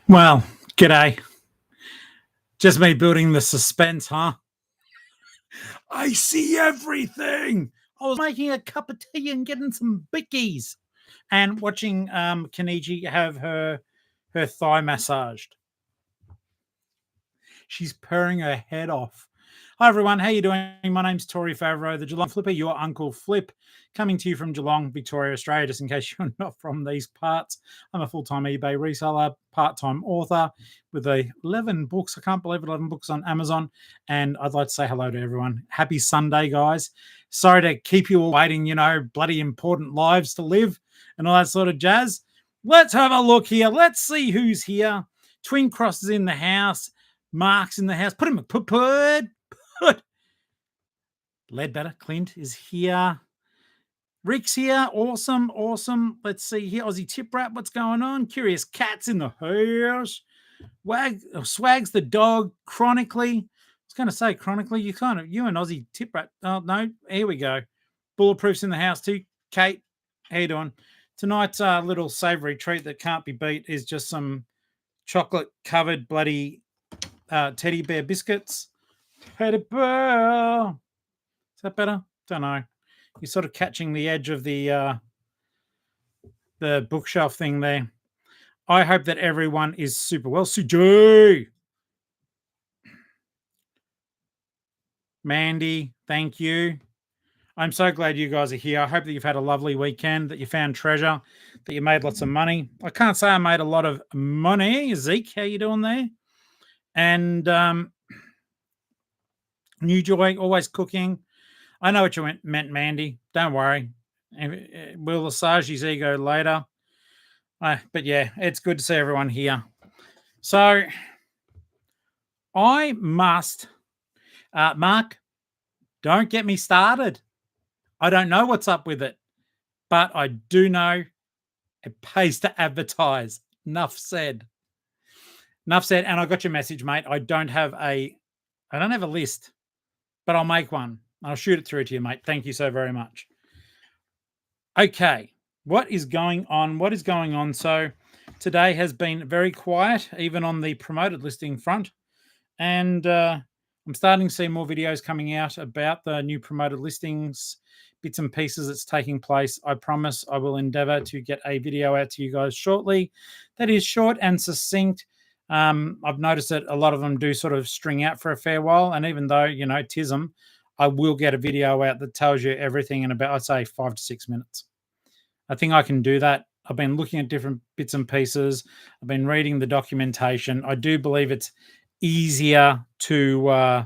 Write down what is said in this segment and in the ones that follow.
Well, g'day. Just me building the suspense, huh? I see everything. I was making a cup of tea and getting some bickies and watching Kaniji have her thigh massaged. She's purring her head off. Hi everyone, how you doing? My name's Tori Favreau, the Geelong-Flipper, your Uncle Flip, coming to you from Geelong, Victoria, Australia, just in case you're not from these parts. I'm a full-time eBay reseller, part-time author with 11 books. I can't believe it, 11 books on Amazon. And I'd like to say hello to everyone. Happy Sunday, guys. Sorry to keep you all waiting, bloody important lives to live and all that sort of jazz. Let's have a look here. Let's see who's here. Twin Cross is in the house. Mark's in the house. Put him. Put. Ledbetter Clint is here. Rick's here. Awesome. Let's see here. Aussie Tip Rat, what's going on? Curious Cat's in the house. Swags the dog. Chronically. I was going to say chronically. You and Aussie Tip Rat. Oh, no. Here we go. Bulletproof's in the house too. Kate, how you doing? Tonight's little savoury treat that can't be beat is just some chocolate-covered bloody teddy bear biscuits. Teddy bear. Is that better? Don't know. You're sort of catching the edge of the bookshelf thing there. I hope that everyone is super well. Suji! Mandy, thank you. I'm so glad you guys are here. I hope that you've had a lovely weekend, that you found treasure, that you made lots of money. I can't say I made a lot of money. Zeke, how you doing there? And New Joy, always cooking. I know what you meant, Mandy. Don't worry. We'll massage his ego later. But yeah, it's good to see everyone here. So I must, Mark, don't get me started. I don't know what's up with it, but I do know it pays to advertise. Enough said. And I got your message, mate. I don't have a list, but I'll make one. I'll shoot it through to you, mate. Thank you so very much. Okay, what is going on? So today has been very quiet, even on the promoted listing front. And I'm starting to see more videos coming out about the new promoted listings, bits and pieces that's taking place. I promise I will endeavor to get a video out to you guys shortly that is short and succinct. I've noticed that a lot of them do sort of string out for a fair while. And even though, tism, I will get a video out that tells you everything in about, I'd say, 5 to 6 minutes. I think I can do that. I've been looking at different bits and pieces. I've been reading the documentation. I do believe it's easier to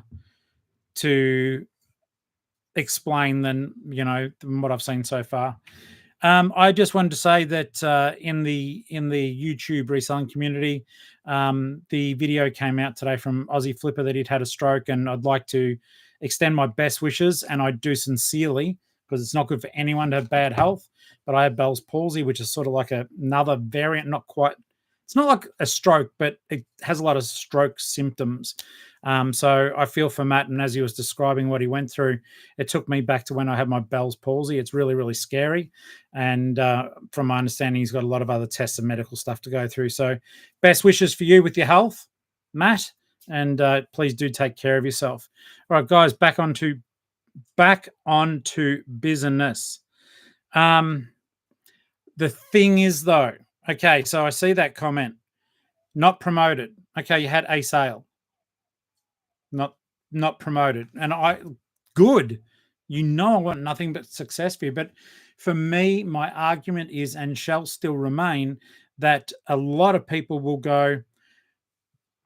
explain than what I've seen so far. I just wanted to say that in the YouTube reselling community, the video came out today from Aussie Flipper that he'd had a stroke, and I'd like to extend my best wishes, and I do sincerely, because it's not good for anyone to have bad health. But I have Bell's palsy, which is sort of like another variant, not quite. It's not like a stroke, but it has a lot of stroke symptoms. So I feel for Matt, and as he was describing what he went through, it took me back to when I had my Bell's palsy. It's really, really scary. And from my understanding, he's got a lot of other tests and medical stuff to go through. So best wishes for you with your health, Matt, and please do take care of yourself. All right, guys, back onto business. The thing is, though, okay, so I see that comment, not promoted. Okay, you had a sale, not promoted. And good. I want nothing but success for you. But for me, my argument is, and shall still remain, that a lot of people will go,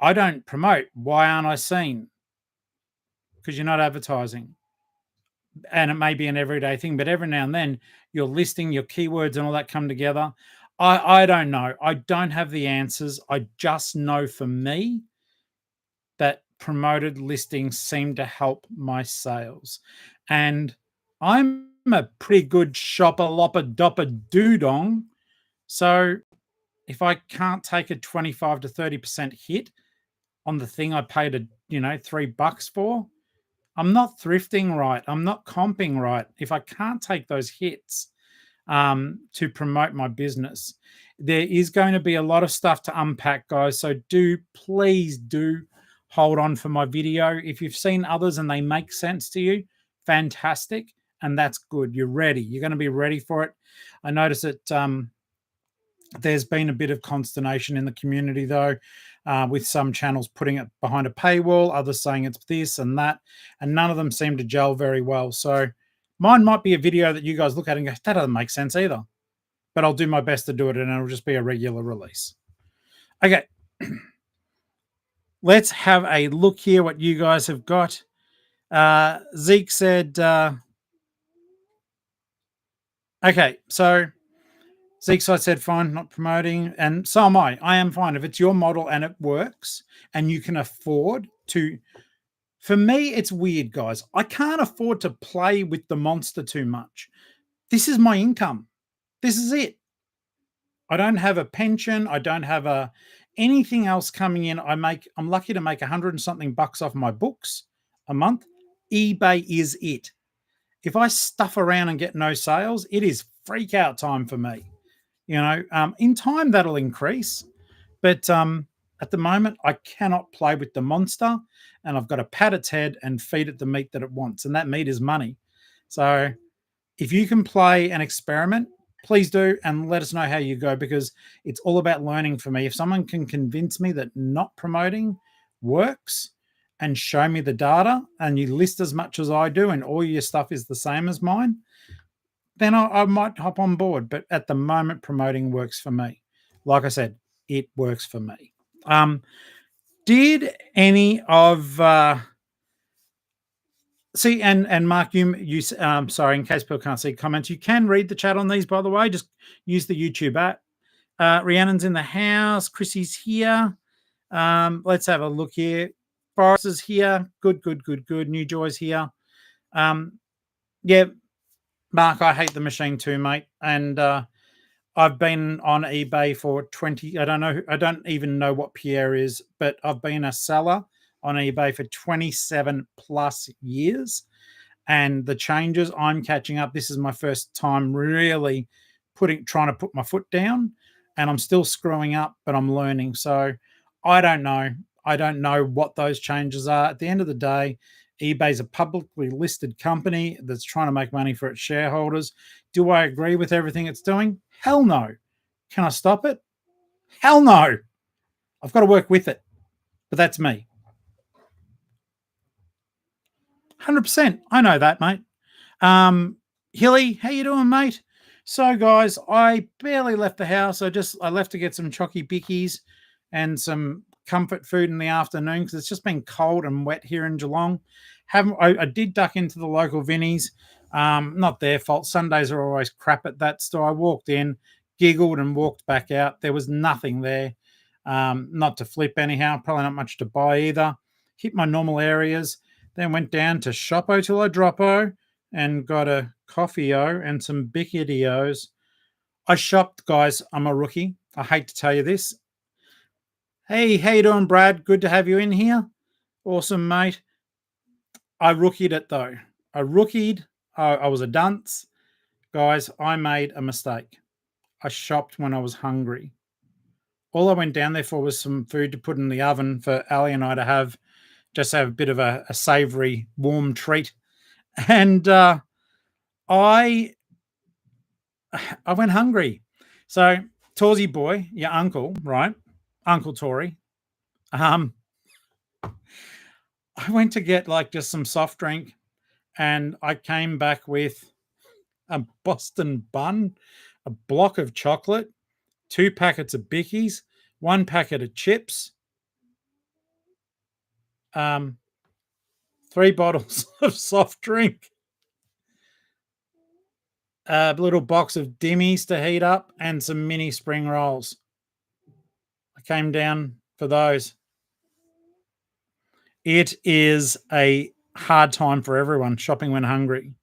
I don't promote. Why aren't I seen? Because you're not advertising. And it may be an everyday thing, but every now and then your listing, your keywords and all that come together. I don't know. I don't have the answers. I just know for me that promoted listings seem to help my sales. And I'm a pretty good shopper, lopper, dopper, doodong. So if I can't take a 25 to 30% hit on the thing I paid $3 for, I'm not thrifting right. I'm not comping right. If I can't take those hits, to promote my business. There is going to be a lot of stuff to unpack, guys. So please do hold on for my video. If you've seen others and they make sense to you, fantastic. And that's good. You're ready. You're going to be ready for it. I notice that there's been a bit of consternation in the community, though, with some channels putting it behind a paywall, others saying it's this and that, and none of them seem to gel very well. So mine might be a video that you guys look at and go, that doesn't make sense either. But I'll do my best to do it, and it'll just be a regular release. Okay. Let's have a look here what you guys have got. Zeke said, okay, so Zeke's I said, fine, not promoting. And so am I. I am fine. If it's your model and it works and you can afford to, for me, it's weird, guys. I can't afford to play with the monster too much. This is my income. This is it. I don't have a pension. I don't have anything else coming in. I'm lucky to make 100 and something bucks off my books a month. eBay is it. If I stuff around and get no sales, it is freak out time for me. You know, in time that'll increase, but at the moment I cannot play with the monster, and I've got to pat its head and feed it the meat that it wants, and that meat is money. So if you can play and experiment, please do, and let us know how you go, because it's all about learning for me. If someone can convince me that not promoting works and show me the data, and you list as much as I do and all your stuff is the same as mine, then I might hop on board. But at the moment, promoting works for me. Like I said, it works for me. Did any of see, and Mark, you sorry, in case people can't see comments, you can read the chat on these, by the way. Just use the YouTube app. Rhiannon's in the house. Chrissy's here. Let's have a look here. Boris is here. Good. New Joy's here. Yeah, Mark, I hate the machine too, mate. And I've been on eBay for 20. I don't even know what Pierre is, but I've been a seller on eBay for 27 plus years. And the changes, I'm catching up. This is my first time really trying to put my foot down, and I'm still screwing up, but I'm learning. So I don't know. I don't know what those changes are. At the end of the day, eBay's a publicly listed company that's trying to make money for its shareholders. Do I agree with everything it's doing? Hell no. Can I stop it? Hell no. I've got to work with it. But that's me. 100%. I know that, mate. Hilly, how you doing, mate? So, guys, I barely left the house. I left to get some chocky bickies and some comfort food in the afternoon because it's just been cold and wet here in Geelong. I did duck into the local Vinnies. Not their fault. Sundays are always crap at that store. I walked in, giggled, and walked back out. There was nothing there. Not to flip anyhow. Probably not much to buy either. Hit my normal areas. Then went down to Shoppo till I droppo and got a coffee-o and some Bickety-os. I shopped, guys. I'm a rookie. I hate to tell you this. Hey, how you doing, Brad? Good to have you in here. Awesome, mate. I rookied it, though. I was a dunce. Guys, I made a mistake. I shopped when I was hungry. All I went down there for was some food to put in the oven for Ali and I to have, just have a bit of a savory, warm treat. And I went hungry. So, Torsey boy, your uncle, right? Uncle Tory. I went to get just some soft drink, and I came back with a Boston bun, a block of chocolate, 2 packets of Bickies, 1 packet of chips, 3 bottles of soft drink, a little box of dimmies to heat up, and some mini spring rolls. I came down for those. It is a hard time for everyone shopping when hungry.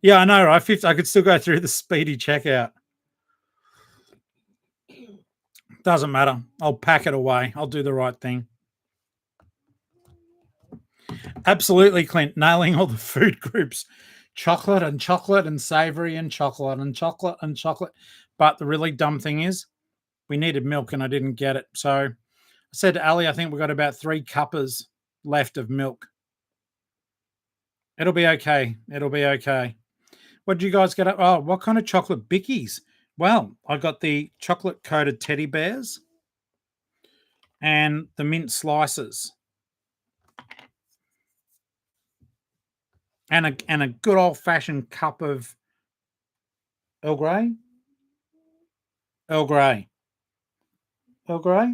Yeah, I know, right? I could still go through the speedy checkout. Doesn't matter. I'll pack it away. I'll do the right thing. Absolutely, Clint. Nailing all the food groups. chocolate and chocolate and savory and chocolate and chocolate and chocolate. But the really dumb thing is we needed milk and I didn't get it. So I said to Ali, I think we've got about 3 cuppers left of milk. It'll be okay. It'll be okay. What did you guys get up? Oh, what kind of chocolate bickies? Well, I got the chocolate coated teddy bears and the mint slices. And a good old fashioned cup of Earl Grey. Earl Grey. Earl Grey.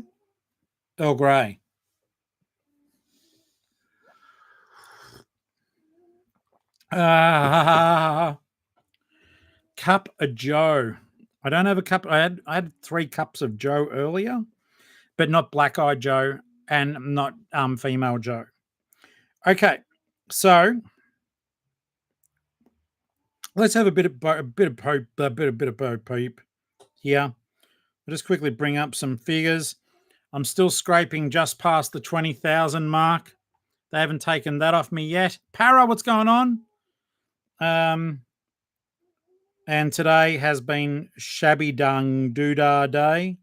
Earl Grey. Cup of Joe. I don't have a cup. I had 3 cups of Joe earlier, but not black eyed Joe and not female Joe. Okay, so let's have a bit of poop here. I'll just quickly bring up some figures. I'm still scraping just past the 20,000 mark. They haven't taken that off me yet. Para, what's going on? And today has been Shabby Dung Doodah Day.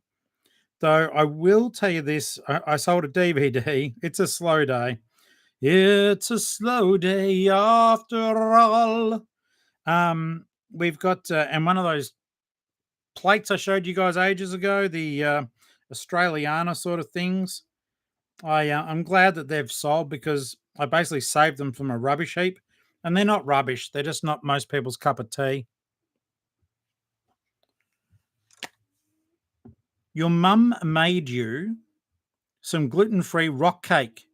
Though I will tell you this, I sold a DVD. It's a slow day. It's a slow day after all. We've got, and one of those plates I showed you guys ages ago, the Australiana sort of things. I'm glad that they've sold because I basically saved them from a rubbish heap. And they're not rubbish. They're just not most people's cup of tea. Your mum made you some gluten-free rock cake.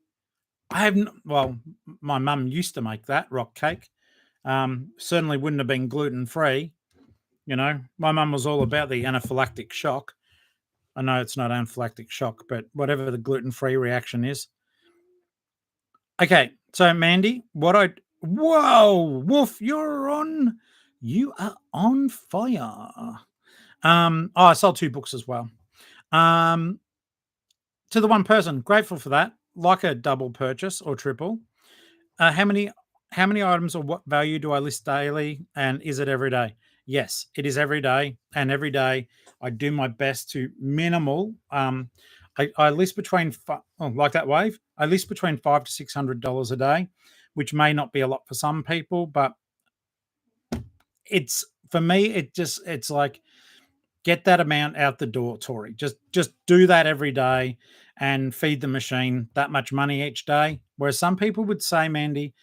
I haven't, well, my mum used to make that rock cake. Certainly wouldn't have been gluten-free. You know, my mum was all about the anaphylactic shock. I know it's not anaphylactic shock, but whatever the gluten-free reaction is. Okay, so Mandy, whoa, Wolf, you are on fire. I sold 2 books as well. To the one person, grateful for that. Like a double purchase or triple. How many items or what value do I list daily? And is it every day? Yes, it is every day. And every day I do my best to minimal. I list between like that wave. I list between $500 to $600 a day, which may not be a lot for some people, but it's for me. It's like get that amount out the door, Tori. Just do that every day and feed the machine that much money each day. Whereas some people would say, Mandy,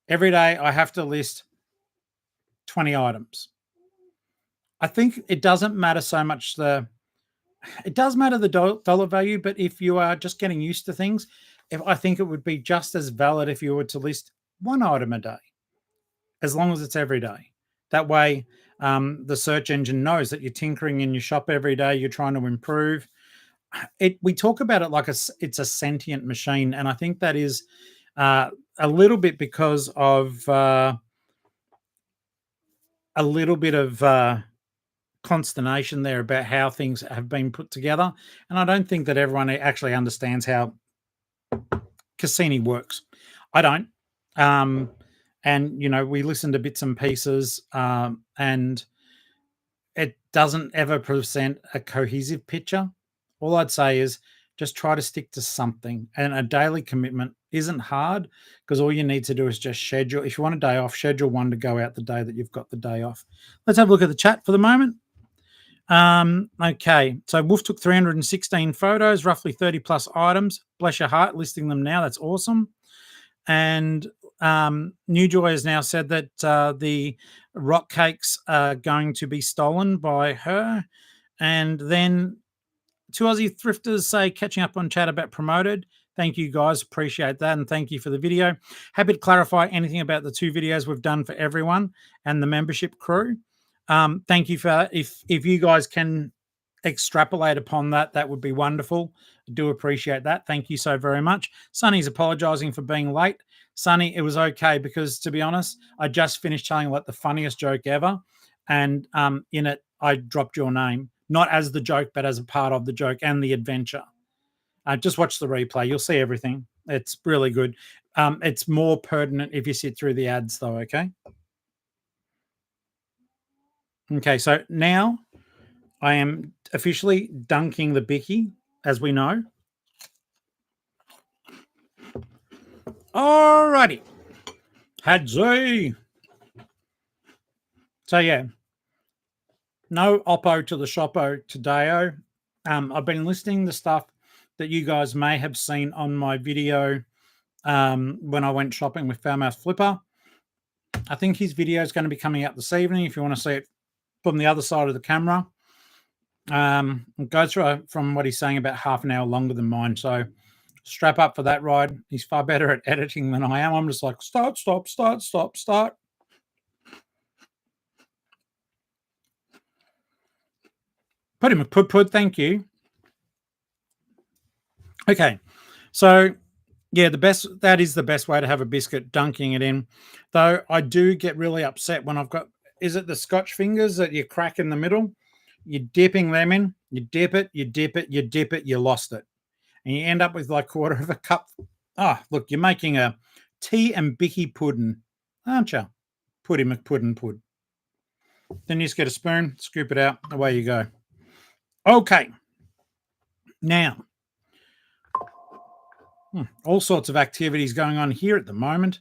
every day I have to list 20 items. I think it doesn't matter so much it does matter the dollar value, but if you are just getting used to things, I think it would be just as valid if you were to list 1 item a day, as long as it's every day. That way, the search engine knows that you're tinkering in your shop every day, you're trying to improve. We talk about it like it's a sentient machine, and I think that is a little bit because of a little bit of consternation there about how things have been put together, and I don't think that everyone actually understands how Cassini works. I don't. And we listen to bits and pieces, and it doesn't ever present a cohesive picture. All I'd say is just try to stick to something, and a daily commitment isn't hard because all you need to do is just schedule. If you want a day off, schedule one to go out the day that you've got the day off. Let's have a look at the chat for the moment. Okay, so Wolf took 316 photos, roughly 30 plus items. Bless your heart, listing them now. That's awesome. And New Joy has now said that the rock cakes are going to be stolen by her. And then 2 Aussie thrifters say catching up on chat about promoted. Thank you guys, appreciate that, and thank you for the video. Happy to clarify anything about the 2 videos we've done for everyone and the membership crew. Thank you for if you guys can extrapolate upon that, that would be wonderful. I do appreciate that. Thank you so very much. Sonny's apologizing for being late. Sonny, it was okay because, to be honest, I just finished telling like the funniest joke ever, and in it I dropped your name, not as the joke, but as a part of the joke and the adventure. Just watch the replay. You'll see everything. It's really good. It's more pertinent if you sit through the ads, though, okay? Okay, so now I am officially dunking the Bicky, as we know. Alrighty. Hadzi. So yeah, no oppo to the shoppo today. I've been listening to stuff that you guys may have seen on my video when I went shopping with Foulmouth Flipper. I think his video is going to be coming out this evening if you want to see it from the other side of the camera. It goes from what he's saying about half an hour longer than mine. So strap up for that ride. He's far better at editing than I am. I'm just like, start, stop, start, stop, start. Put him a put, thank you. Okay. So yeah, that is the best way to have a biscuit, dunking it in. Though I do get really upset when I've got, is it the Scotch fingers that you crack in the middle? You're dipping them in, you dip it, you dip it, you dip it, you lost it. And you end up with like quarter of a cup. Ah, look, you're making a tea and bicky pudding, aren't you? Puddy McPuddin pud. Then you just get a spoon, scoop it out, away you go. Okay. Now, all sorts of activities going on here at the moment.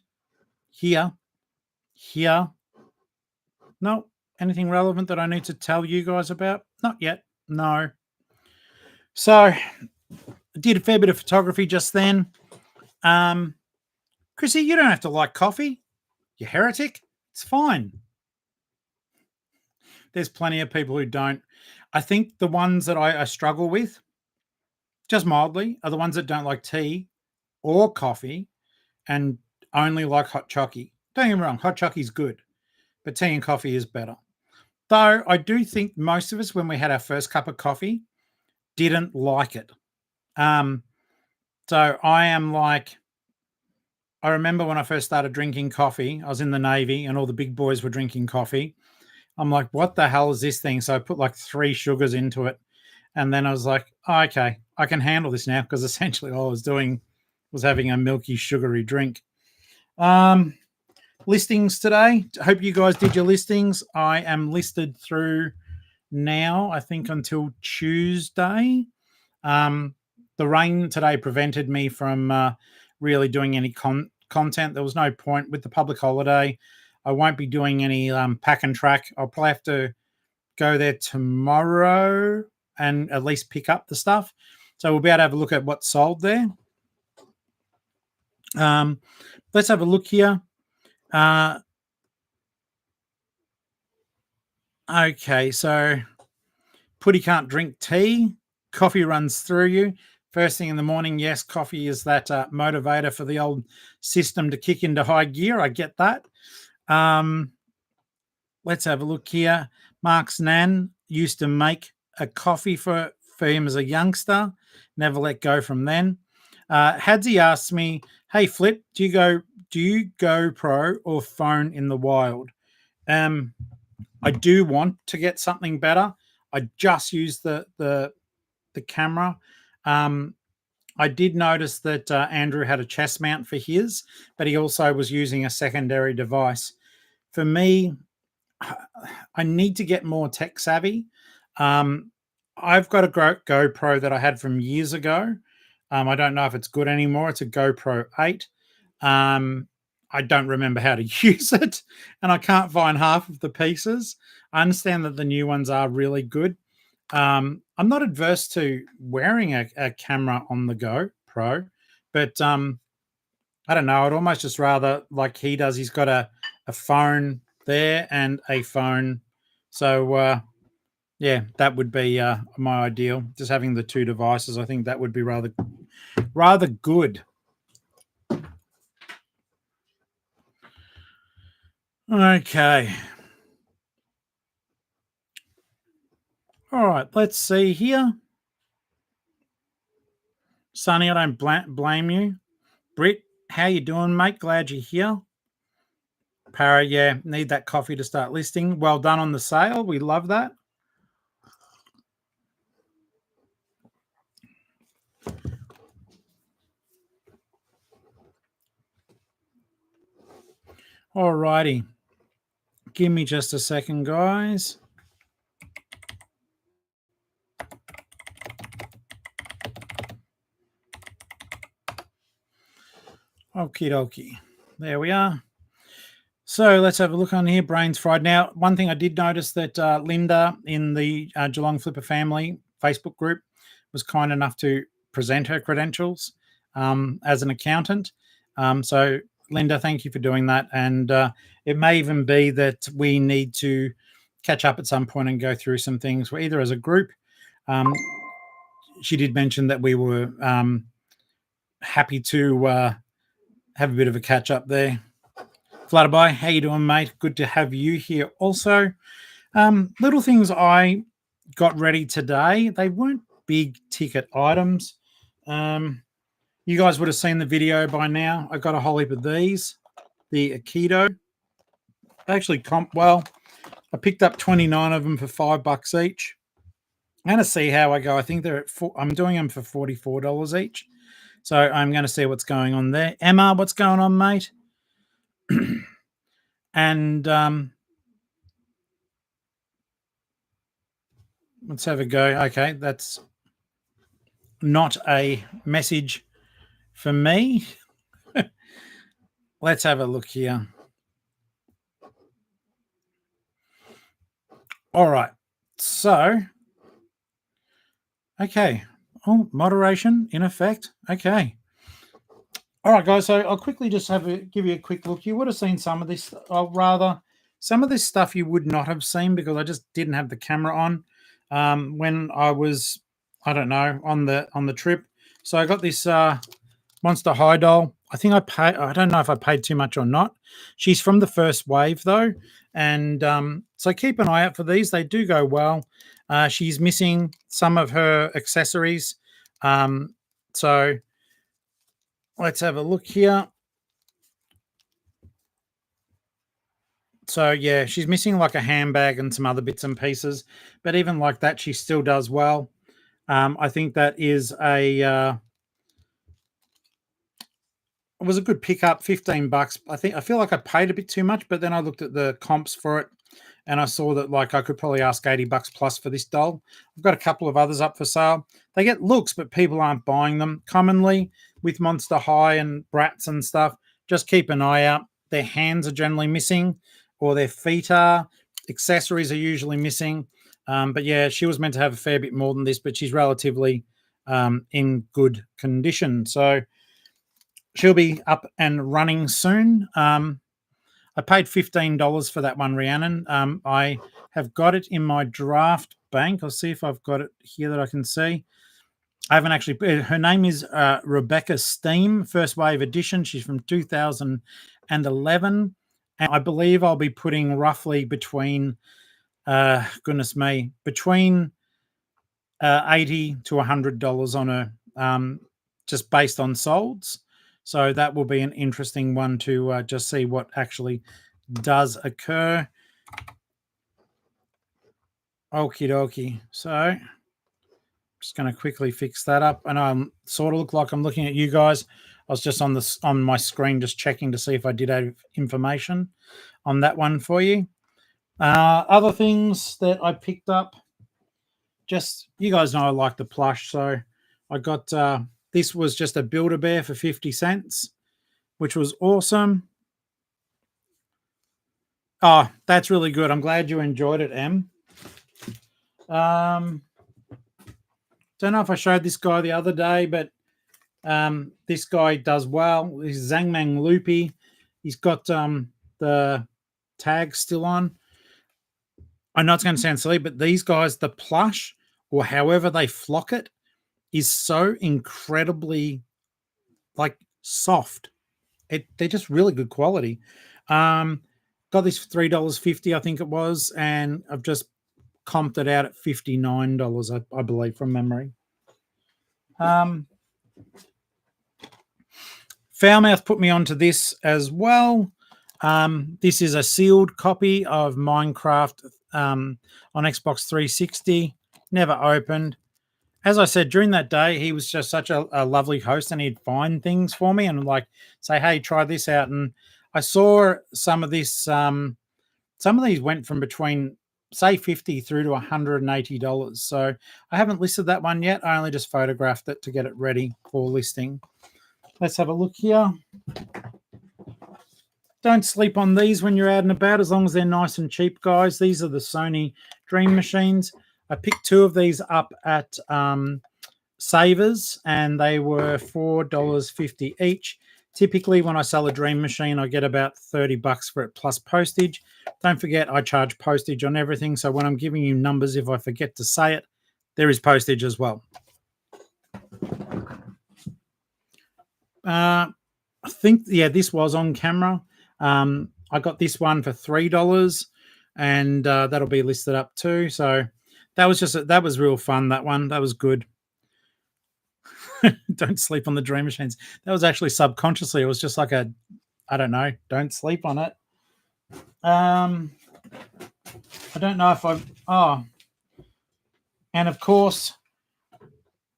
Here. No, anything relevant that I need to tell you guys about? Not yet. No. So, I did a fair bit of photography just then. Chrissy, you don't have to like coffee. You heretic. It's fine. There's plenty of people who don't. I think the ones that I struggle with, just mildly, are the ones that don't like tea or coffee and only like hot chockey. Don't get me wrong, hot chockey's good, but tea and coffee is better. Though I do think most of us, when we had our first cup of coffee, didn't like it. So I am like, I remember when I first started drinking coffee, I was in the Navy and all the big boys were drinking coffee. I'm like, what the hell is this thing? So I put like 3 sugars into it. And then I was like, oh, okay, I can handle this now, because essentially all I was doing was having a milky, sugary drink. Listings today. Hope you guys did your listings. I am listed through now, I think, until Tuesday. The rain today prevented me from really doing any content. There was no point with the public holiday. I won't be doing any pack and track. I'll probably have to go there tomorrow and at least pick up the stuff. So we'll be able to have a look at what's sold there. Let's have a look here. Okay, so Putty can't drink tea. Coffee runs through you. First thing in the morning, yes, coffee is that motivator for the old system to kick into high gear. I get that. Let's have a look here. Mark's nan used to make a coffee for him as a youngster. Never let go from then. Hadzi asked me, "Hey Flip, do you GoPro or phone in the wild?" I do want to get something better. I just use the camera. I did notice that Andrew had a chest mount for his, but he also was using a secondary device. For me, I need to get more tech savvy. I've got a GoPro that I had from years ago. I don't know if it's good anymore. It's a GoPro 8. I don't remember how to use it, and I can't find half of the pieces. I understand that the new ones are really good. I'm not adverse to wearing a camera on the GoPro, but I don't know. I'd almost just rather, like he does, he's got a phone there and a phone. So, yeah, that would be my ideal. Just having the 2 devices, I think that would be rather good. Okay. All right, let's see here. Sonny, I don't blame you. Britt, how you doing, mate? Glad you're here. Para, yeah, need that coffee to start listing. Well done on the sale. We love that. All righty. Give me just a second, guys. Okie dokie. There we are. So let's have a look on here. Brains fried. Now, one thing I did notice that Linda in the Geelong-Flipper family Facebook group was kind enough to present her credentials as an accountant. So, Linda, thank you for doing that. And it may even be that we need to catch up at some point and go through some things, either as a group. She did mention that we were happy to have a bit of a catch up there. Flutterby, how you doing, mate? Good to have you here also. Little things I got ready today. They weren't big ticket items. You guys would have seen the video by now. I got a whole heap of these. The Aikido. They actually comp well. I picked up 29 of them for $5 each. I'm going to see how I go. I think they're at I'm doing them for $44 each. So I'm going to see what's going on there. Emma, what's going on, mate? And let's have a go. Okay, that's not a message for me. Let's have a look here. All right. So, okay. Oh, moderation in effect. Okay. All right, guys. So I'll quickly just give you a quick look. You would have seen some of this, or rather, some of this stuff you would not have seen because I just didn't have the camera on when I was, I don't know, on the trip. So I got this Monster High doll. I think I don't know if I paid too much or not. She's from the first wave though, and so keep an eye out for these. They do go well. She's missing some of her accessories, so let's have a look here. So yeah, she's missing like a handbag and some other bits and pieces, but even like that, she still does well. I think that is it was a good pickup, $15. I feel like I paid a bit too much, but then I looked at the comps for it and I saw that like I could probably ask $80 plus for this doll. I've got a couple of others up for sale. They get looks, but people aren't buying them. Commonly with Monster High and Bratz and stuff, just keep an eye out. Their hands are generally missing or their feet are. Accessories are usually missing. But yeah, she was meant to have a fair bit more than this, but she's relatively in good condition. So she'll be up and running soon. I paid $15 for that one, Rhiannon. I have got it in my draft bank. I'll see if I've got it here that I can see. I haven't actually. Her name is Rebecca Steam, First Wave Edition. She's from 2011. And I believe I'll be putting roughly between, goodness me, between $80 to $100 on her, just based on solds. So that will be an interesting one to just see what actually does occur. Okie dokie. So just going to quickly fix that up. And I sort of look like I'm looking at you guys. I was just on my screen just checking to see if I did have information on that one for you. Other things that I picked up, just you guys know I like the plush, so I got this was just a Build-A-Bear for 50 cents, which was awesome. Oh, that's really good. I'm glad you enjoyed it, Em. Don't know if I showed this guy the other day, but this guy does well. He's Zangmang Loopy. He's got the tag still on. I know it's going to sound silly, but these guys, the plush or however they flock it, is so incredibly like soft. They're just really good quality. Got this for $3.50, I think it was, and I've just comped it out at $59, I believe, from memory. Foulmouth put me onto this as well. This is a sealed copy of Minecraft on Xbox 360. Never opened. As I said, during that day, he was just such a lovely host, and he'd find things for me and like say, hey, try this out. And I saw some of this, some of these went from between, say, $50 through to $180. So I haven't listed that one yet. I only just photographed it to get it ready for listing. Let's have a look here. Don't sleep on these when you're out and about, as long as they're nice and cheap, guys. These are the Sony Dream Machines. I picked 2 of these up at Savers, and they were $4.50 each. Typically, when I sell a Dream Machine, I get about $30 for it plus postage. Don't forget, I charge postage on everything. So when I'm giving you numbers, if I forget to say it, there is postage as well. I think, yeah, this was on camera. I got this one for $3, and that'll be listed up too. So that was real fun. That one, that was good. Don't sleep on the Dream Machines. That was actually subconsciously. It was just like I don't know. Don't sleep on it. I don't know if and of course,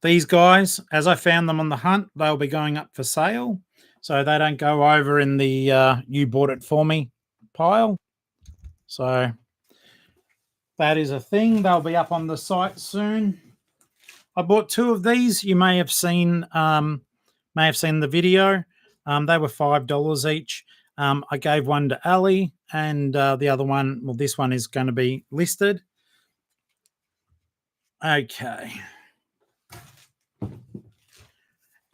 these guys, as I found them on the hunt, they'll be going up for sale. So they don't go over in the you bought it for me pile. So that is a thing. They'll be up on the site soon. I bought 2 of these. You may have seen the video. They were $5 each. I gave one to Ali, and the other one, well, this one is going to be listed. Okay.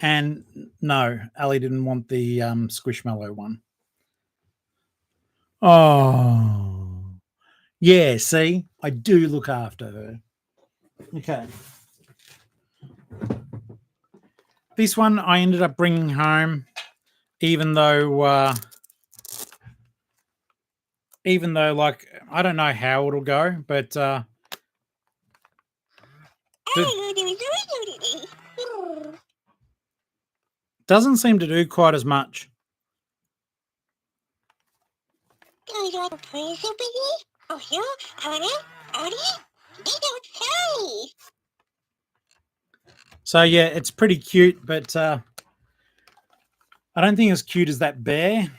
And no, Ali didn't want the Squishmallow one. Oh, yeah, see? I do look after her. Okay. This one I ended up bringing home, even though, like, I don't know how it'll go, but doesn't seem to do quite as much. So yeah, it's pretty cute, but I don't think as cute as that bear.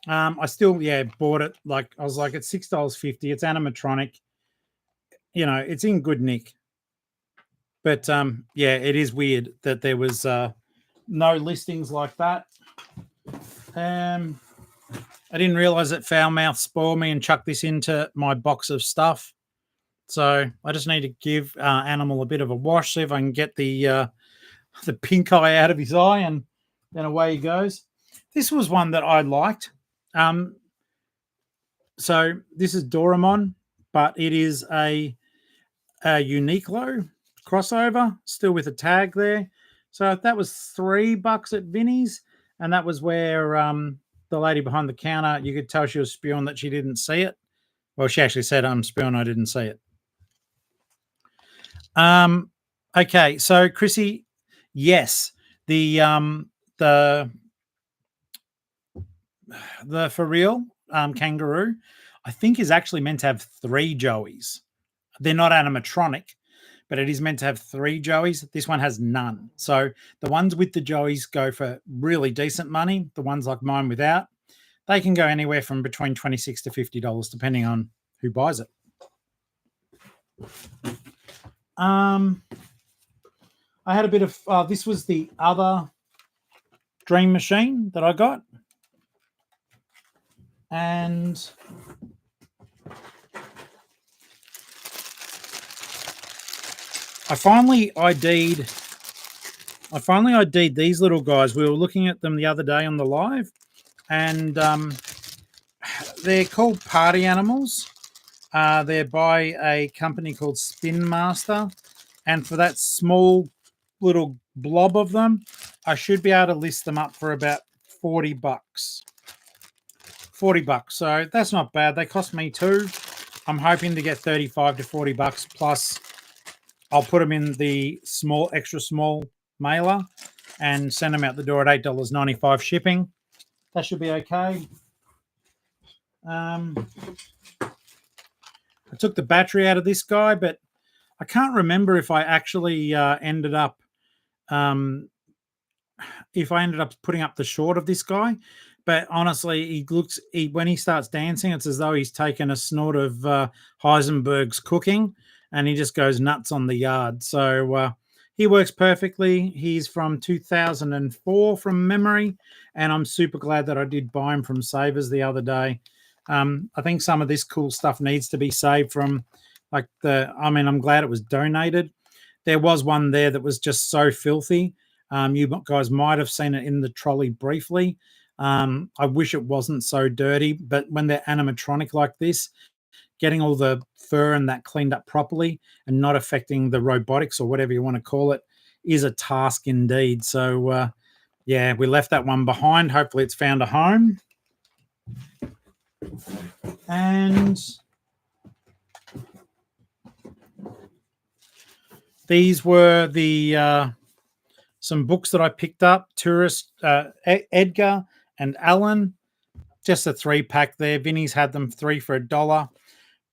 I still, bought it. Like, I was like, it's $6.50. It's animatronic. You know, it's in good nick. But yeah, it is weird that there was no listings like that. I didn't realize that Foulmouth spoiled me and chucked this into my box of stuff. So I just need to give Animal a bit of a wash, see if I can get the pink eye out of his eye, and then away he goes. This was one that I liked. So this is Doraemon, but it is a Uniqlo crossover, still with a tag there. So that was $3 at Vinnie's, and that was where the lady behind the counter, you could tell she was spewing that she didn't see it. Well, she actually said, I'm spewing, I didn't see it. Okay, so Chrissy, yes, the for real kangaroo, I think, is actually meant to have 3 joeys. They're not animatronic, but it is meant to have 3 joeys. This one has none. So the ones with the joeys go for really decent money. The ones like mine without, they can go anywhere from between $26 to $50, depending on who buys it. I had a bit of, this was the other Dream Machine that I got. And I finally ID'd these little guys. We were looking at them the other day on the live, and they're called party animals. They're by a company called Spin Master, and for that small little blob of them, I should be able to list them up for about $40. $40. So that's not bad. They cost me $2. I'm hoping to get $35 to $40 plus. I'll put them in the small, extra small mailer and send them out the door at $8.95 shipping. That should be okay. I took the battery out of this guy, but I can't remember if I actually ended up putting up the short of this guy. But honestly, when he starts dancing, it's as though he's taken a snort of Heisenberg's cooking, and he just goes nuts on the yard. So he works perfectly. He's from 2004 from memory, and I'm super glad that I did buy him from Savers the other day. I think some of this cool stuff needs to be saved from I'm glad it was donated. There was one there that was just so filthy. You guys might have seen it in the trolley briefly. I wish it wasn't so dirty, but when they're animatronic like this, getting all the fur and that cleaned up properly and not affecting the robotics or whatever you want to call it is a task indeed. So, yeah, we left that one behind. Hopefully it's found a home. And these were the some books that I picked up. Edgar and Alan, just a 3-pack there. Vinny's had them 3 for $1.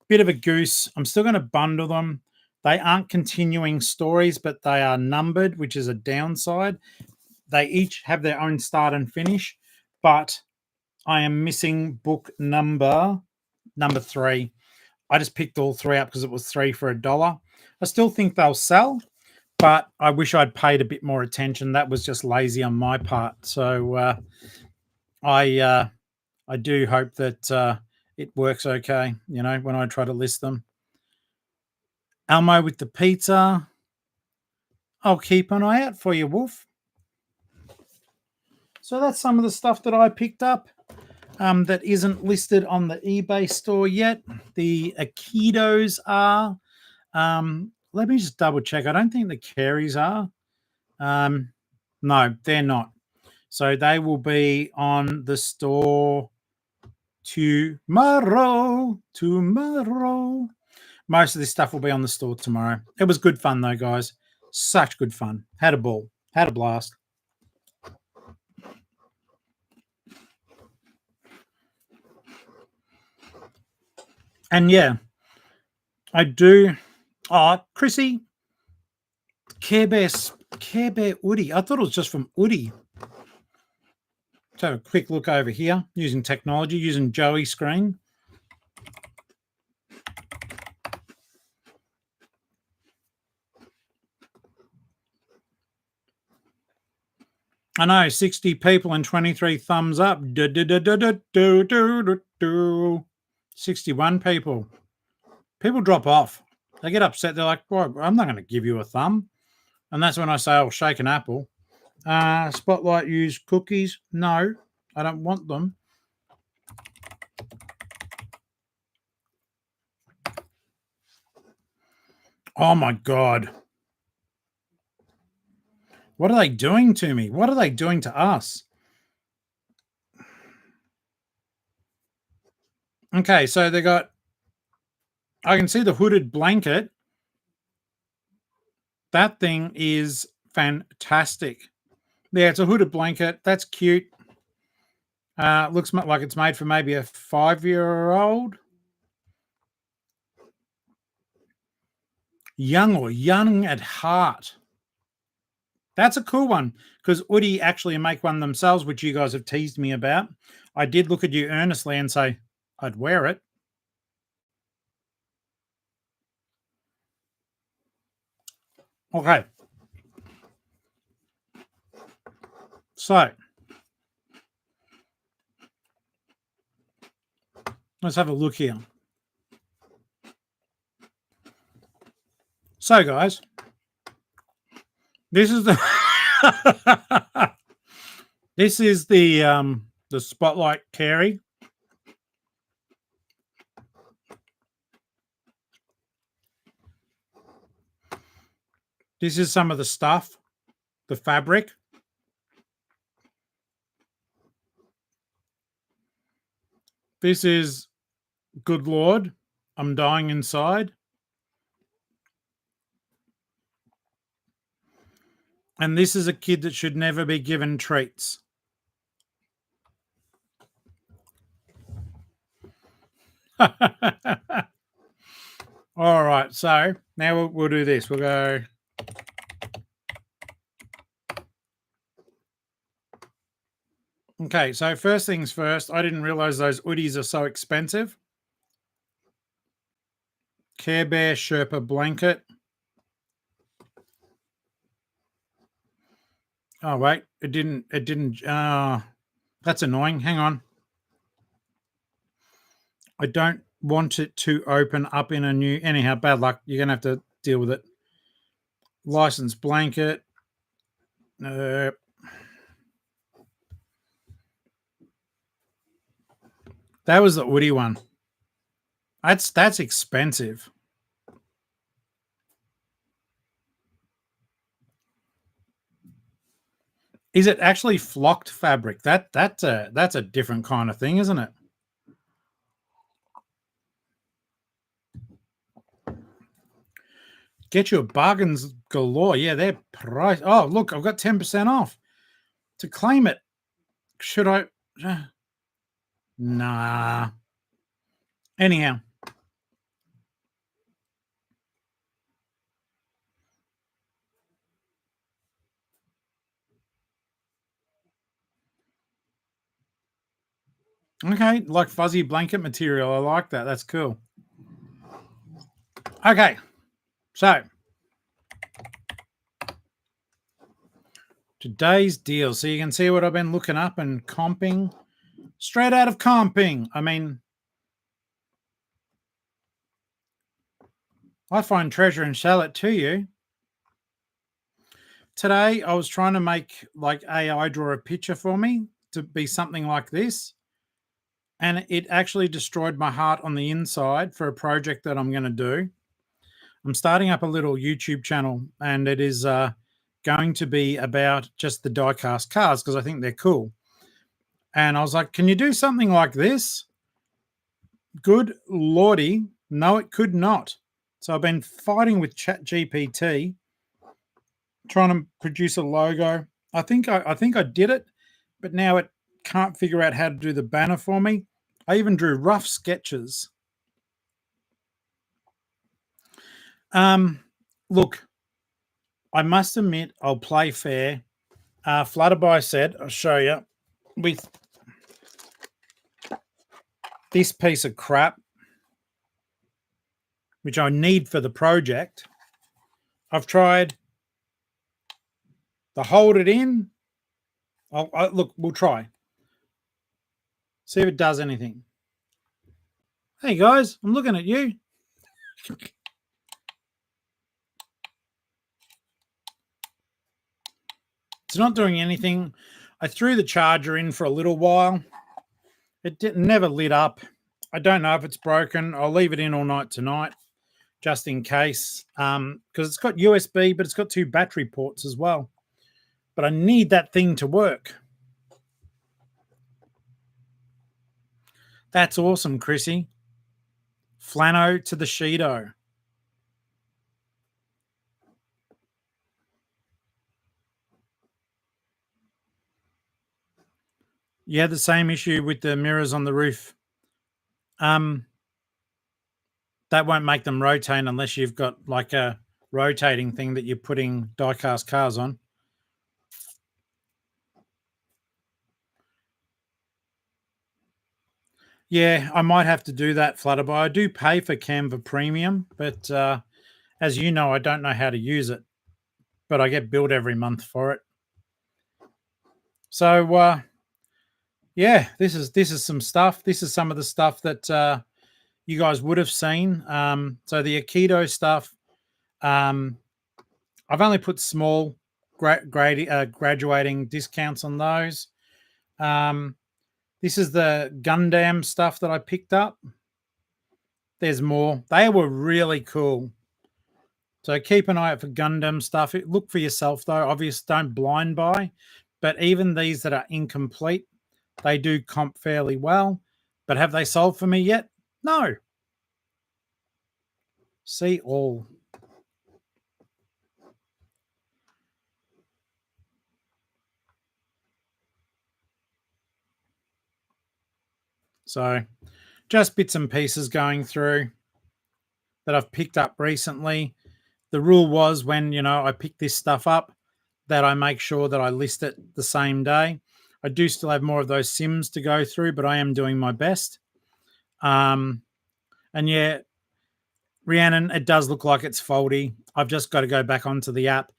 Bit of a goose. I'm still going to bundle them. They aren't continuing stories, but they are numbered, which is a downside. They each have their own start and finish, but I am missing book number 3. I just picked all 3 up because it was 3 for $1. I still think they'll sell, but I wish I'd paid a bit more attention. That was just lazy on my part. So I do hope that it works okay, when I try to list them. Elmo with the pizza. I'll keep an eye out for you, Wolf. So that's some of the stuff that I picked up that isn't listed on the eBay store yet. The Aikidos are. Let me just double check. I don't think the Careys are. No, they're not. So they will be on the store tomorrow. Most of this stuff will be on the store tomorrow. It was good fun, though, guys. Such good fun. Had a ball. Had a blast. And, yeah, I do. Oh, Chrissy, Care Bear Woody. I thought it was just from Woody. Let's have a quick look over here using technology, using Joey's screen. I know, 60 people and 23 thumbs up. 61 people. People drop off. They get upset. They're like, well, I'm not going to give you a thumb. And that's when I say, I'll shake an apple. Spotlight use cookies. No, I don't want them. Oh, my God. What are they doing to me? What are they doing to us? Okay, so they got, I can see the hooded blanket. That thing is fantastic. Yeah, it's a hooded blanket. That's cute. Looks like it's made for maybe a 5-year-old. Young at heart. That's a cool one because Woody actually make one themselves, which you guys have teased me about. I did look at you earnestly and say, I'd wear it. Okay. So, let's have a look here. So, guys, this is the this is the Spotlight Carry. This is some of the stuff, the fabric. This is, good Lord, I'm dying inside. And this is a kid that should never be given treats. All right, so now we'll do this. We'll go. Okay, so first things first, I didn't realize those hoodies are so expensive. Care Bear Sherpa blanket. Oh, wait. It didn't. That's annoying. Hang on. I don't want it to open up in a new. Anyhow, bad luck. You're going to have to deal with it. License blanket. That was the Woody one. That's expensive. Is it actually flocked fabric? That's a different kind of thing, isn't it? Get your bargains galore. Yeah, they're price. Oh, look, I've got 10% off to claim it. Should I? Nah. Anyhow. Okay, like fuzzy blanket material. I like that. That's cool. Okay, so today's deal. So you can see what I've been looking up and comping straight out of comping. I mean, I find treasure and sell it to you. Today, I was trying to make like AI draw a picture for me to be something like this. And it actually destroyed my heart on the inside for a project that I'm going to do. I'm starting up a little YouTube channel, and it is going to be about just the die-cast cars because I think they're cool. And I was like, can you do something like this? Good lordy, no, it could not. So I've been fighting with ChatGPT, trying to produce a logo. I think I did it, but now it can't figure out how to do the banner for me. I even drew rough sketches. Look, I must admit, I'll play fair. Flutterby said, I'll show you, with this piece of crap, which I need for the project, I've tried to hold it in. Look, we'll try. See if it does anything. Hey guys, I'm looking at you. It's not doing anything. I threw the charger in for a little while. It never lit up. I don't know if it's broken. I'll leave it in all night tonight, just in case, because it's got USB, but it's got 2 battery ports as well. But I need that thing to work. That's awesome, Chrissy. Flano to the Sheeto. You had the same issue with the mirrors on the roof. That won't make them rotate unless you've got like a rotating thing that you're putting die-cast cars on. Yeah, I might have to do that, Flutterby. I do pay for Canva Premium, but as you know, I don't know how to use it. But I get billed every month for it. So yeah, this is some stuff. This is some of the stuff that you guys would have seen. So the Aikido stuff, I've only put small graduating discounts on those. This is the Gundam stuff that I picked up. There's more. They were really cool. So keep an eye out for Gundam stuff. Look for yourself, though. Obviously, don't blind buy. But even these that are incomplete, they do comp fairly well. But have they sold for me yet? No. See all. So just bits and pieces going through that I've picked up recently. The rule was when, I pick this stuff up, that I make sure that I list it the same day. I do still have more of those sims to go through, but I am doing my best. And yeah, Rhiannon, it does look like it's faulty. I've just got to go back onto the app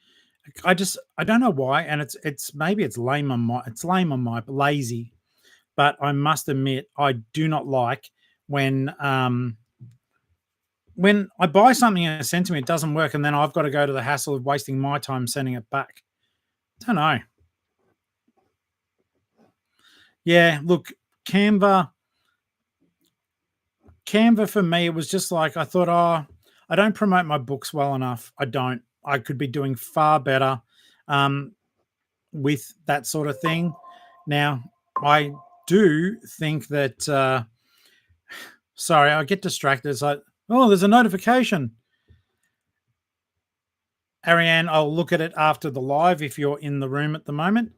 I don't know why, and it's maybe it's lame on my lazy, but I must admit I do not like when I buy something and it's sent to me, it doesn't work, and then I've got to go to the hassle of wasting my time sending it back. Don't know. Yeah, look, Canva for me, it was just like I thought, oh, I don't promote my books well enough. I don't. I could be doing far better with that sort of thing. Now, I do think that. Sorry, I get distracted. It's like, oh, there's a notification. Ariane, I'll look at it after the live if you're in the room at the moment.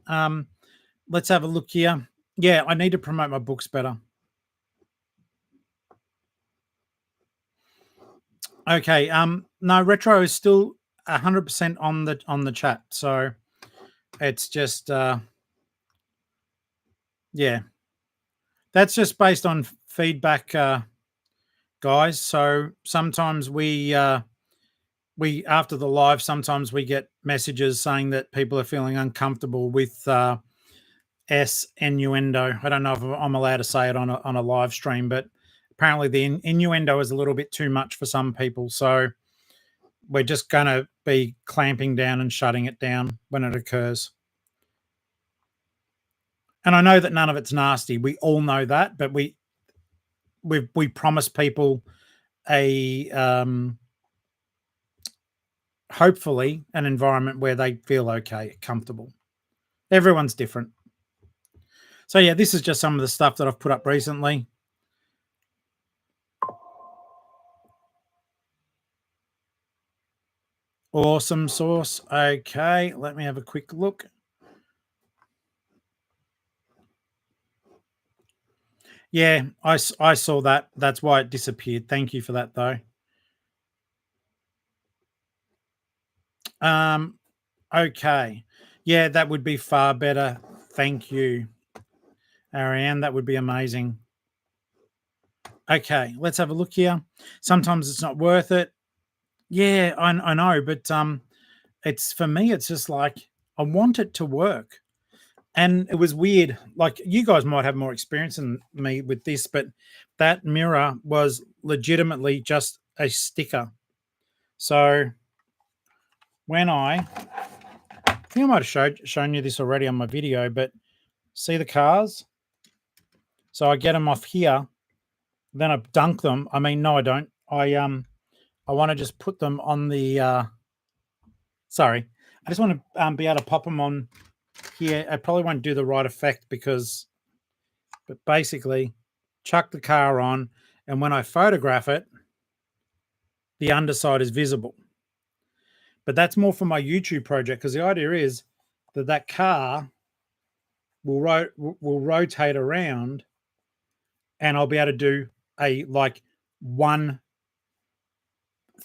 Let's have a look here. Yeah, I need to promote my books better. Okay. No, retro is still 100% on the chat. So it's just yeah. That's just based on feedback, guys. So sometimes we after the live, sometimes we get messages saying that people are feeling uncomfortable with innuendo. I don't know if I'm allowed to say it on a live stream, but apparently the innuendo is a little bit too much for some people. So we're just going to be clamping down and shutting it down when it occurs. And I know that none of it's nasty. We all know that, but we promise people a hopefully an environment where they feel okay, comfortable. Everyone's different. So yeah, this is just some of the stuff that I've put up recently. Awesome sauce. Okay, let me have a quick look. Yeah, I saw that. That's why it disappeared. Thank you for that, though. Okay. Yeah, that would be far better. Thank you, Ariane. That would be amazing. Okay, let's have a look here. Sometimes it's not worth it. Yeah, I know, but it's for me. It's just like I want it to work. And it was weird. Like you guys might have more experience than me with this, but that mirror was legitimately just a sticker. So when I think I might have shown you this already on my video, but see the cars? So I get them off here, then I dunk them. I mean, no, I don't. I want to just put them on the sorry. I just want to be able to pop them on here. I probably won't do the right effect but basically chuck the car on, and when I photograph it, the underside is visible. But that's more for my YouTube project because the idea is that car will rotate around, and I'll be able to do a like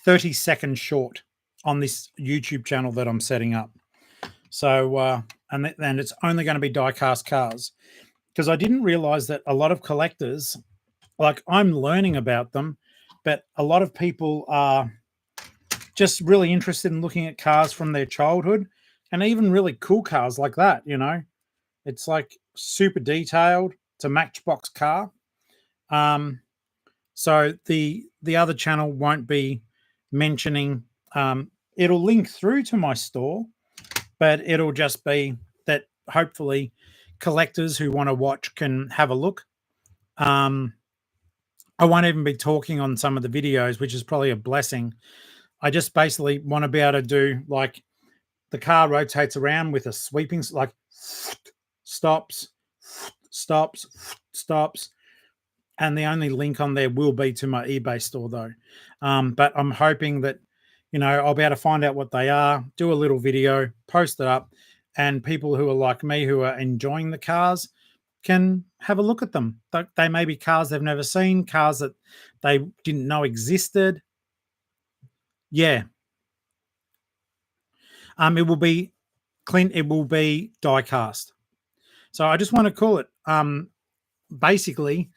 30-second short on this YouTube channel that I'm setting up. So and it's only going to be die-cast cars because I didn't realize that a lot of collectors, like I'm learning about them, but a lot of people are just really interested in looking at cars from their childhood and even really cool cars like that, you know. It's like super detailed. It's a Matchbox car. So the other channel won't be mentioning it'll link through to my store, but it'll just be that hopefully collectors who want to watch can have a look. I won't even be talking on some of the videos, which is probably a blessing. I just basically want to be able to do like the car rotates around with a sweeping, like stops, stops, stops. And the only link on there will be to my eBay store though. But I'm hoping that, you know, I'll be able to find out what they are, do a little video, post it up, and people who are like me who are enjoying the cars can have a look at them. They may be cars they've never seen, cars that they didn't know existed. Yeah. It will be Clint, it will be die cast. So I just want to call it basically,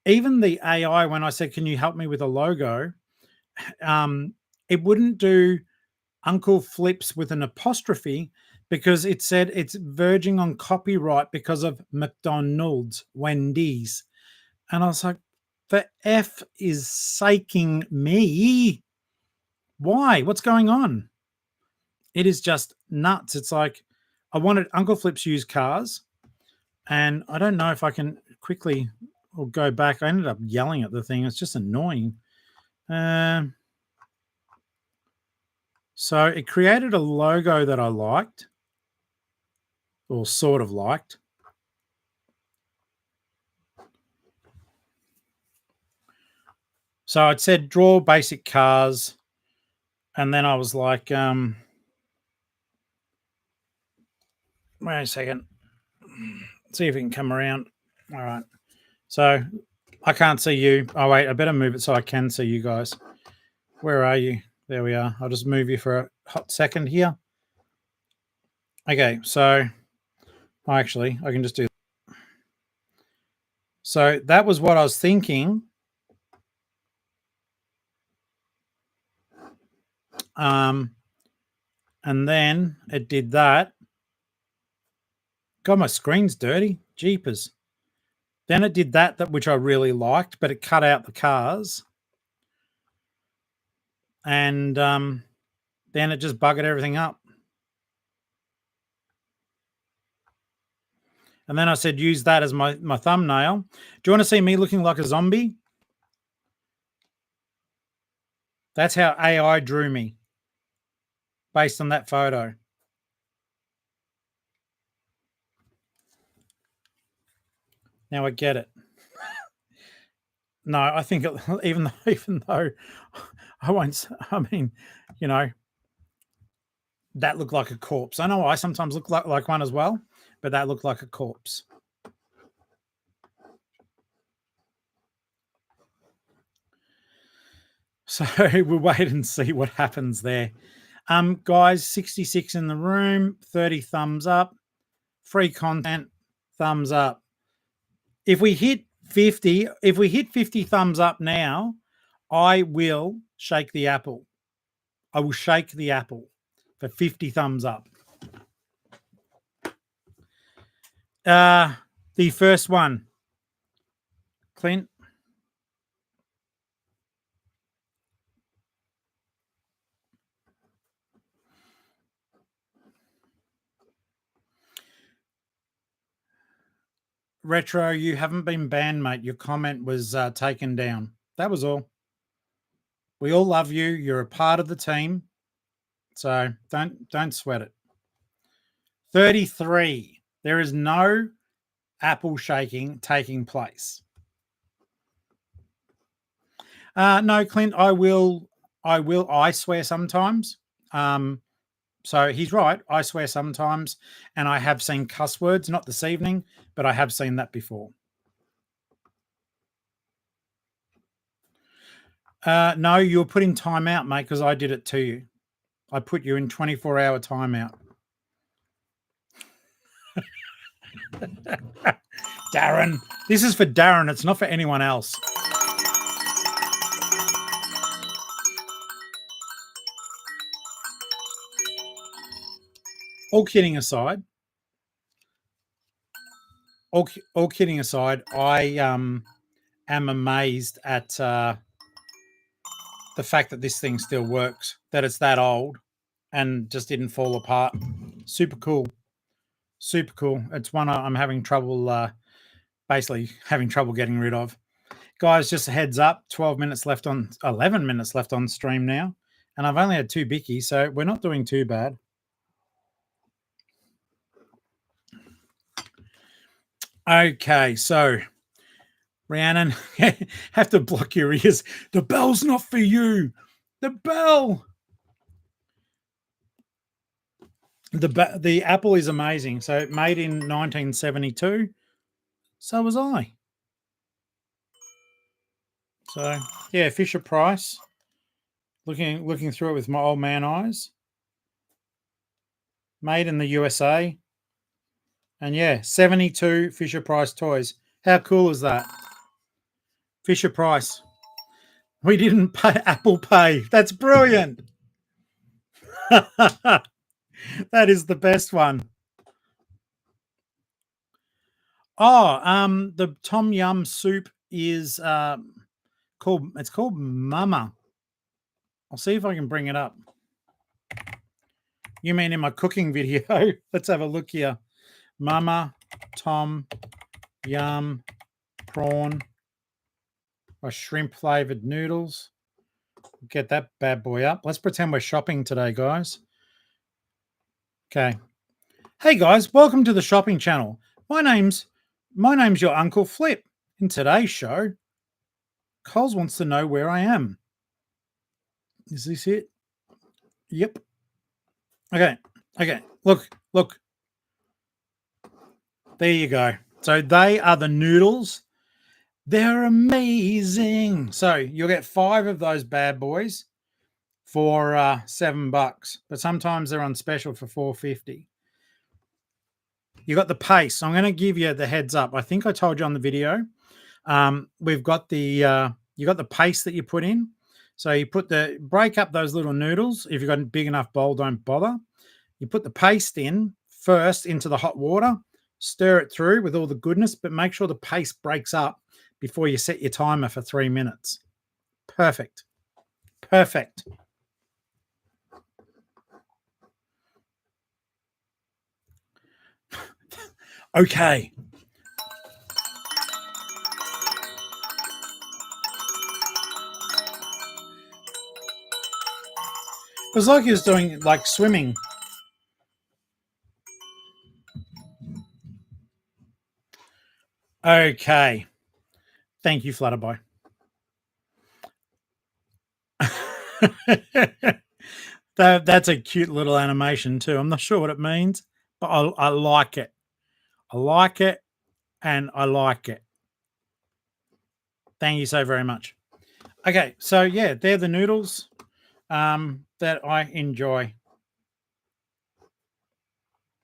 even the AI, when I said, can you help me with a logo? It wouldn't do Uncle Flips with an apostrophe because it said it's verging on copyright because of McDonald's, Wendy's. And I was like, the F is saking me. Why? What's going on? It is just nuts. It's like I wanted Uncle Flip's used cars, and I don't know if I can quickly or go back. I ended up yelling at the thing. It's just annoying. So it created a logo that I liked, or sort of liked. So it said draw basic cars, and then I was like, wait a second, see if it can come around. All right. So I can't see you. Oh, wait, I better move it so I can see you guys. Where are you? There we are. I'll just move you for a hot second here. Okay, so actually, I can just do. So that was what I was thinking. And then it did that. God, my screen's dirty. Jeepers. Then it did that which I really liked, but it cut out the cars. And then it just buggered everything up. And then I said, use that as my thumbnail. Do you want to see me looking like a zombie? That's how AI drew me based on that photo. Now I get it. No, I think even though I won't. I mean, you know, that looked like a corpse. I know I sometimes look like one as well, but that looked like a corpse. So we'll wait and see what happens there. Guys, 66 in the room, 30 thumbs up, free content, thumbs up. If we hit 50 thumbs up now, I will shake the apple. I will shake the apple for 50 thumbs up. The first one, Clint. Retro, you haven't been banned, mate. Your comment was taken down. That was all. We all love you. You're a part of the team. So don't sweat it. 33. There is no apple shaking taking place. No, Clint, I swear sometimes. So he's right. I swear sometimes, and I have seen cuss words, not this evening, but I have seen that before. No, you were put in timeout, mate, because I did it to you. I put you in 24-hour timeout. Darren. This is for Darren. It's not for anyone else. All kidding aside, all kidding aside, I am amazed at the fact that this thing still works, that it's that old and just didn't fall apart. Super cool. Super cool. It's one I'm having trouble, basically having trouble getting rid of. Guys, just a heads up, 11 minutes left on stream now. And I've only had 2 bickies, so we're not doing too bad. Okay, so Rhiannon, have to block your ears. The bell's not for you. The bell. The apple is amazing. So made in 1972. So was I. So yeah, Fisher Price. Looking through it with my old man eyes. Made in the USA. And yeah, 72 Fisher Price toys. How cool is that? Fisher Price. We didn't pay Apple Pay. That's brilliant. That is the best one. Oh, the tom yum soup is called Mama. I'll see if I can bring it up. You mean in my cooking video? Let's have a look here. Mama tom yum prawn or shrimp flavored noodles. Get that bad boy up. Let's pretend we're shopping today, guys. Okay. Hey guys, welcome to the shopping channel. My name's your Uncle Flip. In today's show, Coles wants to know where I am. Is this it? Yep. Okay. Look. There you go. So they are the noodles. They're amazing. So you'll get 5 of those bad boys for $7, but sometimes they're on special for $4.50. You got the paste. I'm going to give you the heads up. I think I told you on the video. We've got the you got the paste that you put in. So you break up those little noodles. If you've got a big enough bowl, don't bother. You put the paste in first into the hot water, stir it through with all the goodness, but make sure the paste breaks up before you set your timer for 3 minutes. Perfect. Okay. It was like he was doing like swimming. Okay. Thank you, Flutterby. That's a cute little animation too. I'm not sure what it means, but I like it. I like it, and I like it. Thank you so very much. Okay, so yeah, they're the noodles that I enjoy.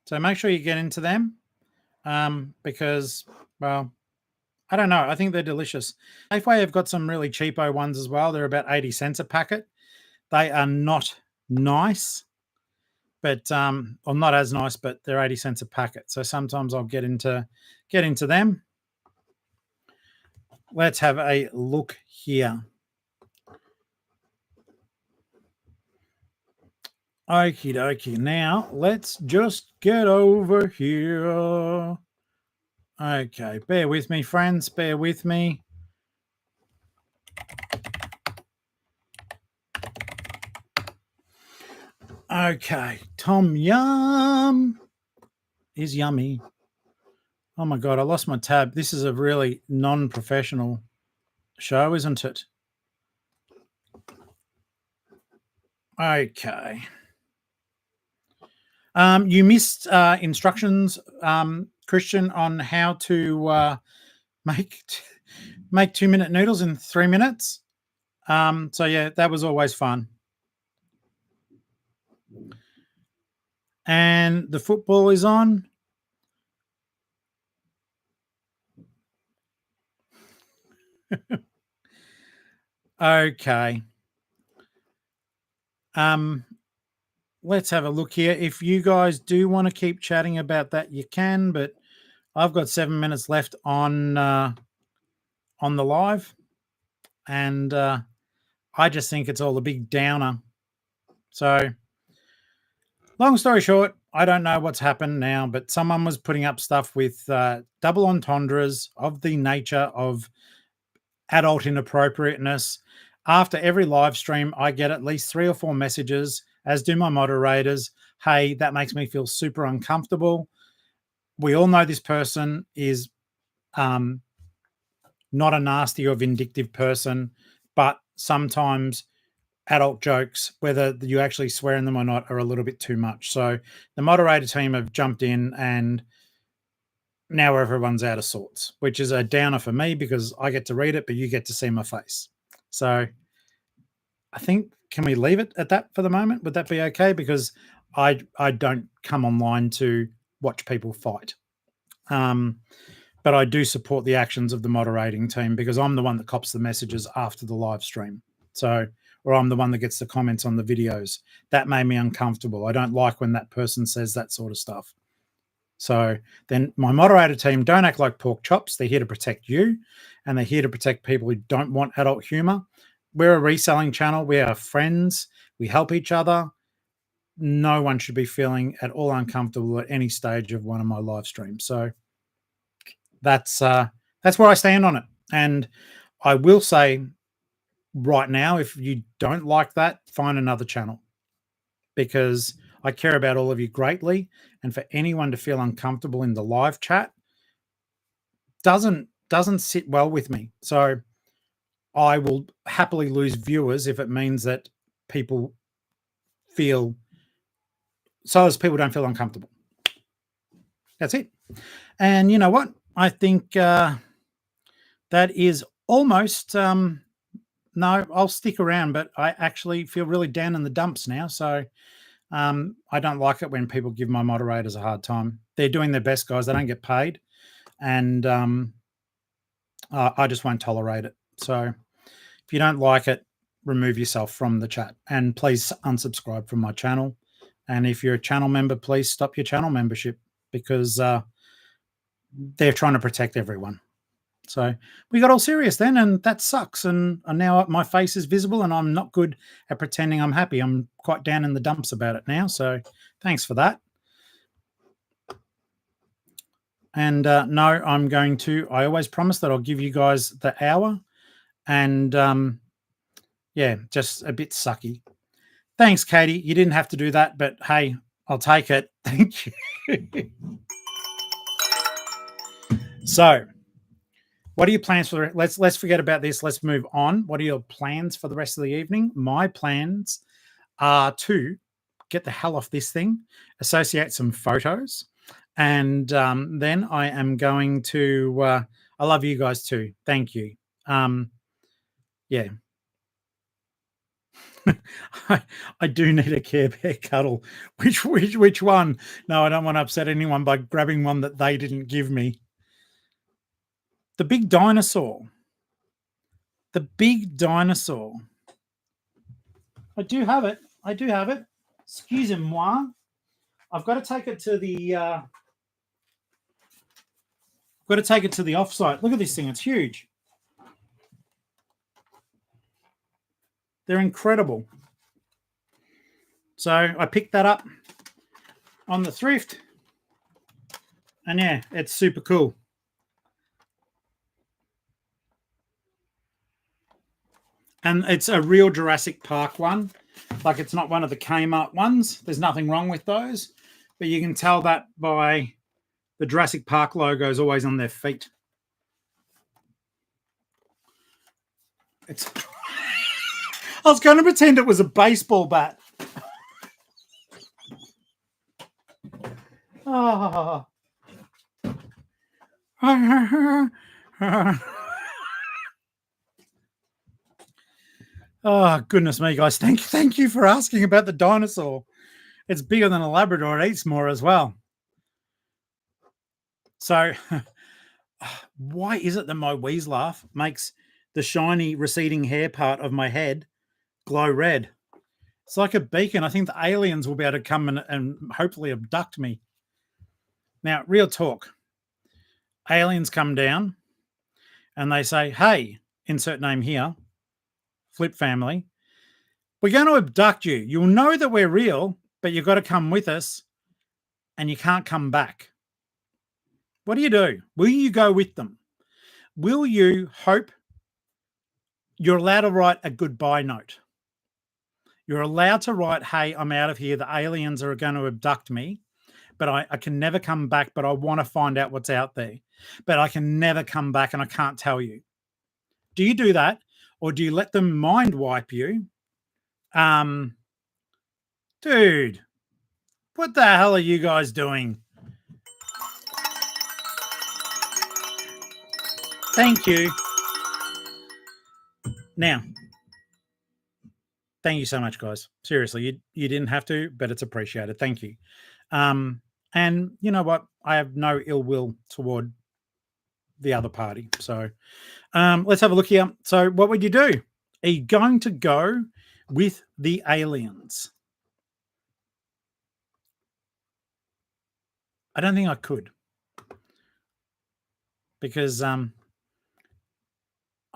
So make sure you get into them because, well, I don't know. I think they're delicious. Safeway have got some really cheapo ones as well. They're about 80 cents a packet. They are not nice, but or not as nice, but they're 80 cents a packet. So sometimes I'll get into them. Let's have a look here. Okie dokie. Now let's just get over here. Okay, bear with me, friends. Bear with me. Okay, tom yum is yummy. Oh my God, I lost my tab. This is a really non-professional show, isn't it? Okay. You missed instructions, Christian, on how to make 2-minute noodles in 3 minutes. So yeah, that was always fun. And the football is on. Okay. Let's have a look here. If you guys do want to keep chatting about that, you can, but I've got 7 minutes left on the live, and I just think it's all a big downer. So, long story short, I don't know what's happened now, but someone was putting up stuff with double entendres of the nature of adult inappropriateness. After every live stream, I get at least 3 or 4 messages, as do my moderators. Hey, that makes me feel super uncomfortable. We all know this person is not a nasty or vindictive person, but sometimes adult jokes, whether you actually swear in them or not, are a little bit too much. So the moderator team have jumped in, and now everyone's out of sorts, which is a downer for me because I get to read it, but you get to see my face. So I think, can we leave it at that for the moment? Would that be okay? Because I don't come online to watch people fight. But I do support the actions of the moderating team because I'm the one that cops the messages after the live stream. So or I'm the one that gets the comments on the videos. That made me uncomfortable. I don't like when that person says that sort of stuff. So then my moderator team don't act like pork chops. They're here to protect you, and they're here to protect people who don't want adult humor. We're a reselling channel. We are friends. We help each other. No one should be feeling at all uncomfortable at any stage of one of my live streams. So that's where I stand on it. And I will say right now, if you don't like that, find another channel, because I care about all of you greatly. And for anyone to feel uncomfortable in the live chat doesn't sit well with me. So I will happily lose viewers if it means that people feel, so as people don't feel uncomfortable. That's it. And you know what? I think that is almost, no, I'll stick around, but I actually feel really down in the dumps now. So I don't like it when people give my moderators a hard time. They're doing their best, guys. They don't get paid. And I just won't tolerate it. So if you don't like it, remove yourself from the chat, and please unsubscribe from my channel. And if you're a channel member, please stop your channel membership, because they're trying to protect everyone. So we got all serious then, and that sucks. And now my face is visible, and I'm not good at pretending I'm happy. I'm quite down in the dumps about it now. So thanks for that. And no, I always promise that I'll give you guys the hour. And yeah, just a bit sucky. Thanks, Katie. You didn't have to do that, but hey, I'll take it. Thank you. So, what are your plans for let's forget about this. Let's move on. What are your plans for the rest of the evening? My plans are to get the hell off this thing, associate some photos, and then I am going to I love you guys too. Thank you. Yeah. I do need a Care Bear cuddle. Which one? No, I don't want to upset anyone by grabbing one that they didn't give me. The big dinosaur. The big dinosaur. I do have it. I do have it. Excusez-moi. I've got to take it to the offsite. Look at this thing. It's huge. They're incredible. So I picked that up on the thrift. And yeah, it's super cool. And it's a real Jurassic Park one. Like, it's not one of the Kmart ones. There's nothing wrong with those. But you can tell that by the Jurassic Park logo is always on their feet. I was going to pretend it was a baseball bat. Oh. Oh, goodness me, guys. Thank you for asking about the dinosaur. It's bigger than a Labrador. It eats more as well. So why is it that my wheeze laugh makes the shiny receding hair part of my head glow red? It's like a beacon. I think the aliens will be able to come and hopefully abduct me. Now, real talk. Aliens come down and they say, hey, insert name here, Flip family, we're going to abduct you. You'll know that we're real, but you've got to come with us, and you can't come back. What do? Will you go with them? Will you hope? You're allowed to write a goodbye note. You're allowed to write, hey, I'm out of here. The aliens are going to abduct me, but I can never come back, but I want to find out what's out there. But I can never come back, and I can't tell you. Do you do that? Or do you let them mind wipe you? Dude, what the hell are you guys doing? Thank you. Now, thank you so much, guys. Seriously, you didn't have to, but it's appreciated. Thank you. And you know what? I have no ill will toward the other party. So let's have a look here. So what would you do? Are you going to go with the aliens. I don't think I could. Because I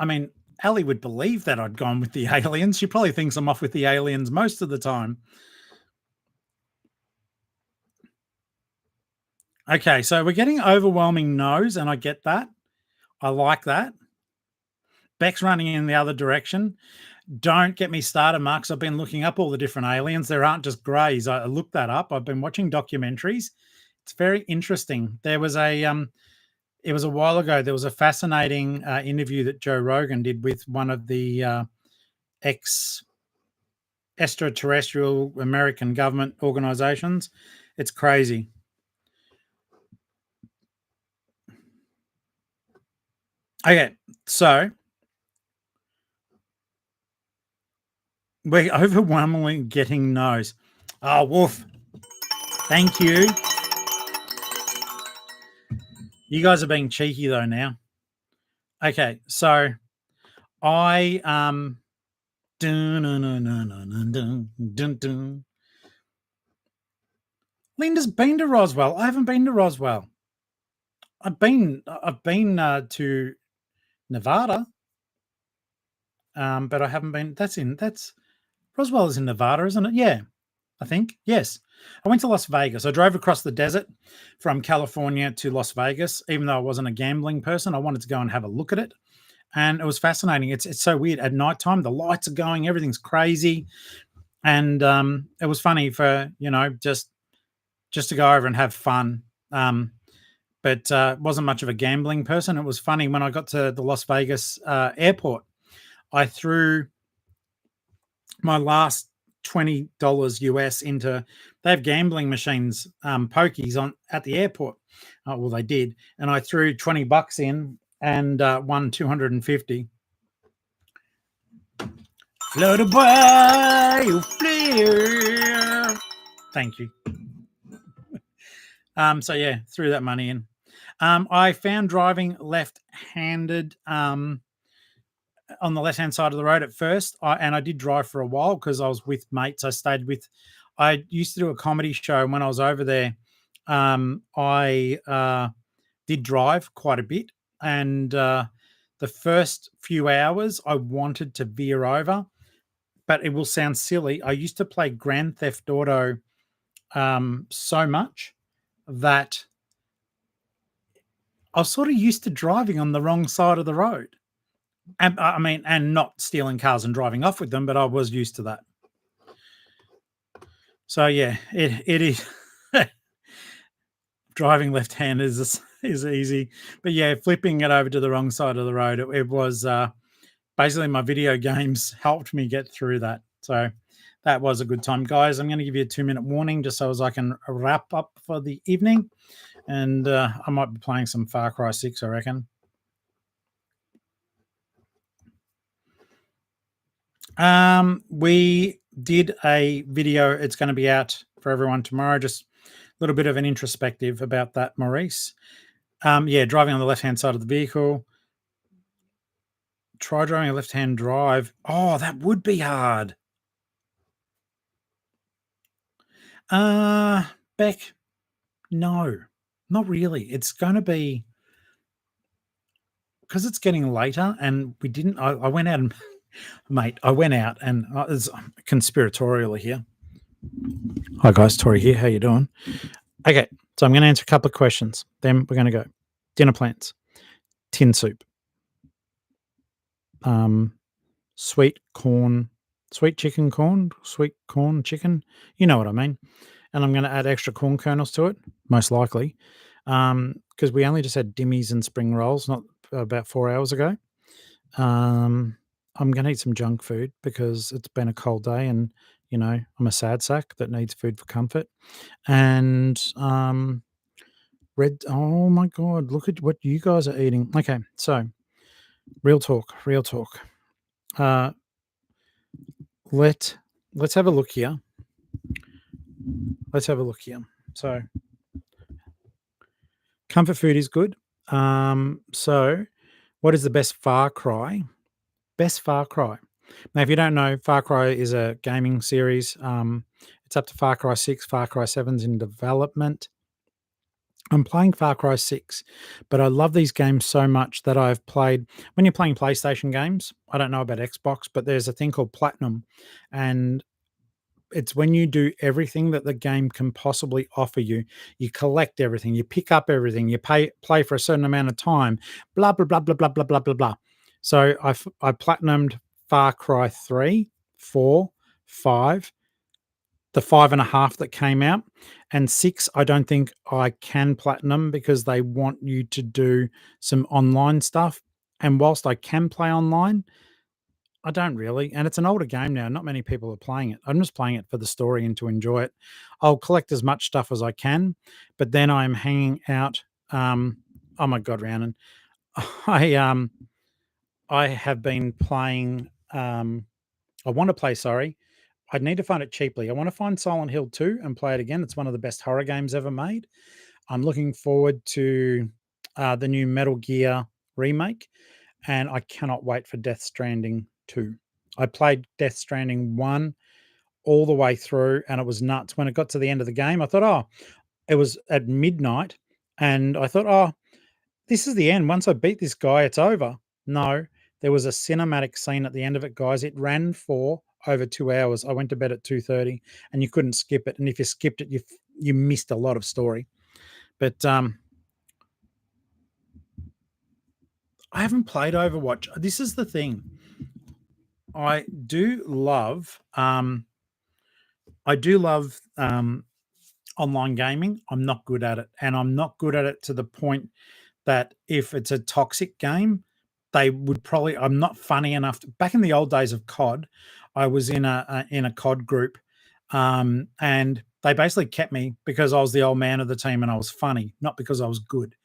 mean, Ellie would believe that I'd gone with the aliens. She probably thinks I'm off with the aliens most of the time. Okay, so we're getting overwhelming no's, and I get that. I like that. Beck's running in the other direction. Don't get me started, Mark, 'cause I've been looking up all the different aliens. There aren't just greys. I looked that up. I've been watching documentaries. It's very interesting. There was it was a while ago. There was a fascinating interview that Joe Rogan did with one of the ex extraterrestrial American government organizations. It's crazy. Okay, so we're overwhelmingly getting no's. Oh, Wolf. Thank you. You guys are being cheeky though now. Okay, so I Linda's been to Roswell. I haven't been to Roswell. I've been to Nevada, but I haven't been. That's Roswell is in Nevada, isn't it? Yeah, I think yes. I went to Las Vegas. I drove across the desert from California to Las Vegas. Even though I wasn't a gambling person, I wanted to go and have a look at it, and it was fascinating. It's so weird at nighttime. The lights are going, everything's crazy, and it was funny for just to go over and have fun. But wasn't much of a gambling person. It was funny when I got to the Las Vegas airport. I threw my last $20 US into. They have gambling machines, pokies on at the airport. Well, they did, and I threw $20 in and won 250. Flutterby, you flare. Thank you. So yeah, threw that money in. I found driving left-handed on the left-hand side of the road at first, and I did drive for a while because I was with mates. I used to do a comedy show, and when I was over there, I did drive quite a bit, and the first few hours I wanted to veer over, but it will sound silly. I used to play Grand Theft Auto so much that I was sort of used to driving on the wrong side of the road. And I mean, and not stealing cars and driving off with them, but I was used to that. So yeah, it is driving left-handed is easy, but yeah, flipping it over to the wrong side of the road, it was basically my video games helped me get through that. So that was a good time, guys. I'm going to give you a 2-minute warning just so as I can wrap up for the evening, and I might be playing some Far Cry 6, I reckon. We did a video. It's going to be out for everyone tomorrow. Just a little bit of an introspective about that, Maurice. Yeah, driving on the left-hand side of the vehicle. Try driving a left-hand drive. Oh, that would be hard. Beck, no, not really. It's going to be because it's getting later, and we didn't. I went out and, mate, I went out and it's conspiratorial here. Hi guys, Tori here. How you doing? Okay, so I'm going to answer a couple of questions. Then we're going to go. Dinner plans, tin soup, sweet chicken corn, sweet corn chicken. You know what I mean. And I'm going to add extra corn kernels to it, most likely, because we only just had dimmies and spring rolls not about 4 hours ago. I'm going to eat some junk food because it's been a cold day, and I'm a sad sack that needs food for comfort. And oh my god, look at what you guys are eating. Okay, so real talk. Let's have a look here. So comfort food is good. So what is the best Far Cry? Now, if you don't know, Far Cry is a gaming series. It's up to Far Cry 6. Far Cry 7's in development. I'm playing Far Cry 6, but I love these games so much that I've played. When you're playing PlayStation games, I don't know about Xbox, but there's a thing called Platinum. And it's when you do everything that the game can possibly offer you. You collect everything, you pick up everything, you play for a certain amount of time, blah, blah, blah, blah, blah, blah, blah, blah, blah. So I platinumed Far Cry 3, 4, 5, the 5.5 that came out, and 6 I don't think I can platinum because they want you to do some online stuff. And whilst I can play online, I don't really, and it's an older game now. Not many people are playing it. I'm just playing it for the story and to enjoy it. I'll collect as much stuff as I can, but then I'm hanging out. Oh my god, Rhiannon, I I have been playing. I want to play. Sorry, I need to find it cheaply. I want to find Silent Hill 2 and play it again. It's one of the best horror games ever made. I'm looking forward to the new Metal Gear remake, and I cannot wait for Death Stranding 2. I played Death Stranding 1 all the way through, and it was nuts. When it got to the end of the game, I thought, oh, it was at midnight, and I thought, oh, this is the end. Once I beat this guy, it's over. No, there was a cinematic scene at the end of it, guys. It ran for over 2 hours. I went to bed at 2:30, and you couldn't skip it. And if you skipped it, you missed a lot of story. But I haven't played Overwatch. This is the thing. I do love online gaming. I'm not good at it, and I'm not good at it to the point that if it's a toxic game, they would probably. I'm not funny enough. Back in the old days of COD, I was in a COD group, and they basically kept me because I was the old man of the team and I was funny, not because I was good.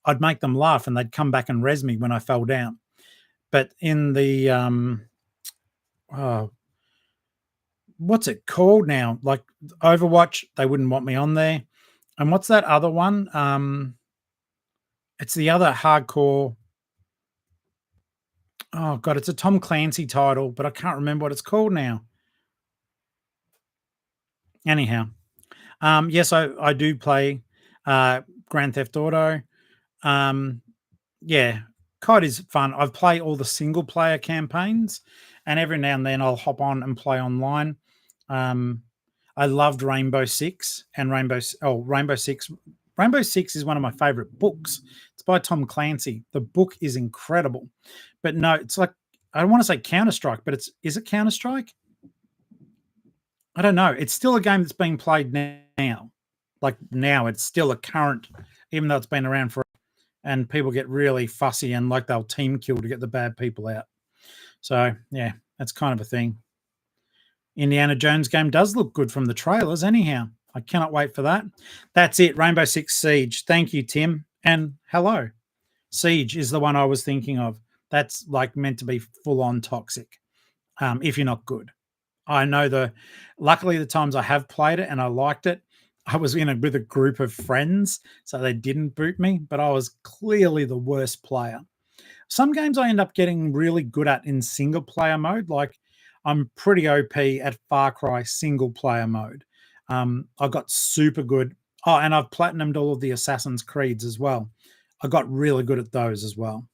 I'd make them laugh, and they'd come back and res me when I fell down. But in the oh, what's it called now? Like Overwatch, they wouldn't want me on there. And what's that other one? It's the other hardcore. Oh god, it's a Tom Clancy title, but I can't remember what it's called now. Anyhow, yes, I do play Grand Theft Auto. Yeah, COD is fun. I've played all the single player campaigns, and every now and then I'll hop on and play online. I loved Rainbow Six and Rainbow Six. Rainbow Six is one of my favorite books. It's by Tom Clancy. The book is incredible. But no, it's like I don't want to say Counter Strike, but is it Counter Strike? I don't know. It's still a game that's being played now. Like now, it's still a current, even though it's been around for. And people get really fussy and like they'll team kill to get the bad people out. So yeah, that's kind of a thing. Indiana Jones game does look good from the trailers. Anyhow, I cannot wait for that. That's it. Rainbow Six Siege. Thank you, Tim. And hello. Siege is the one I was thinking of. That's like meant to be full on toxic. If you're not good. I know luckily the times I have played it and I liked it, I was with a group of friends, so they didn't boot me, but I was clearly the worst player. Some games I end up getting really good at in single player mode. Like I'm pretty OP at Far Cry single player mode. I got super good. Oh, and I've platinumed all of the Assassin's Creeds as well. I got really good at those as well.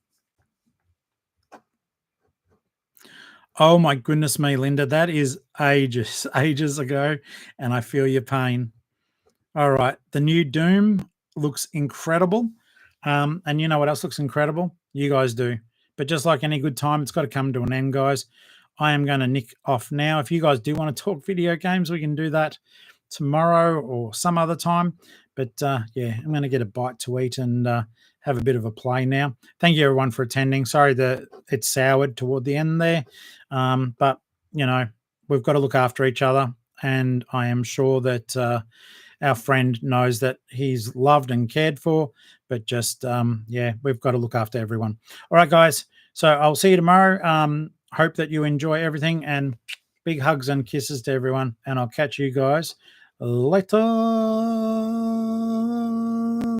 Oh my goodness me, Linda, that is ages ago, and I feel your pain. All right, the new Doom looks incredible, and you know what else looks incredible? You guys do. But just like any good time, it's got to come to an end, guys. I am going to nick off now. If you guys do want to talk video games, we can do that tomorrow or some other time. But yeah, I'm going to get a bite to eat and have a bit of a play now. Thank you, everyone, for attending. Sorry that it soured toward the end there. But, you know, we've got to look after each other. And I am sure that our friend knows that he's loved and cared for. But just, yeah, we've got to look after everyone. All right, guys. So I'll see you tomorrow. Hope that you enjoy everything. And big hugs and kisses to everyone. And I'll catch you guys later.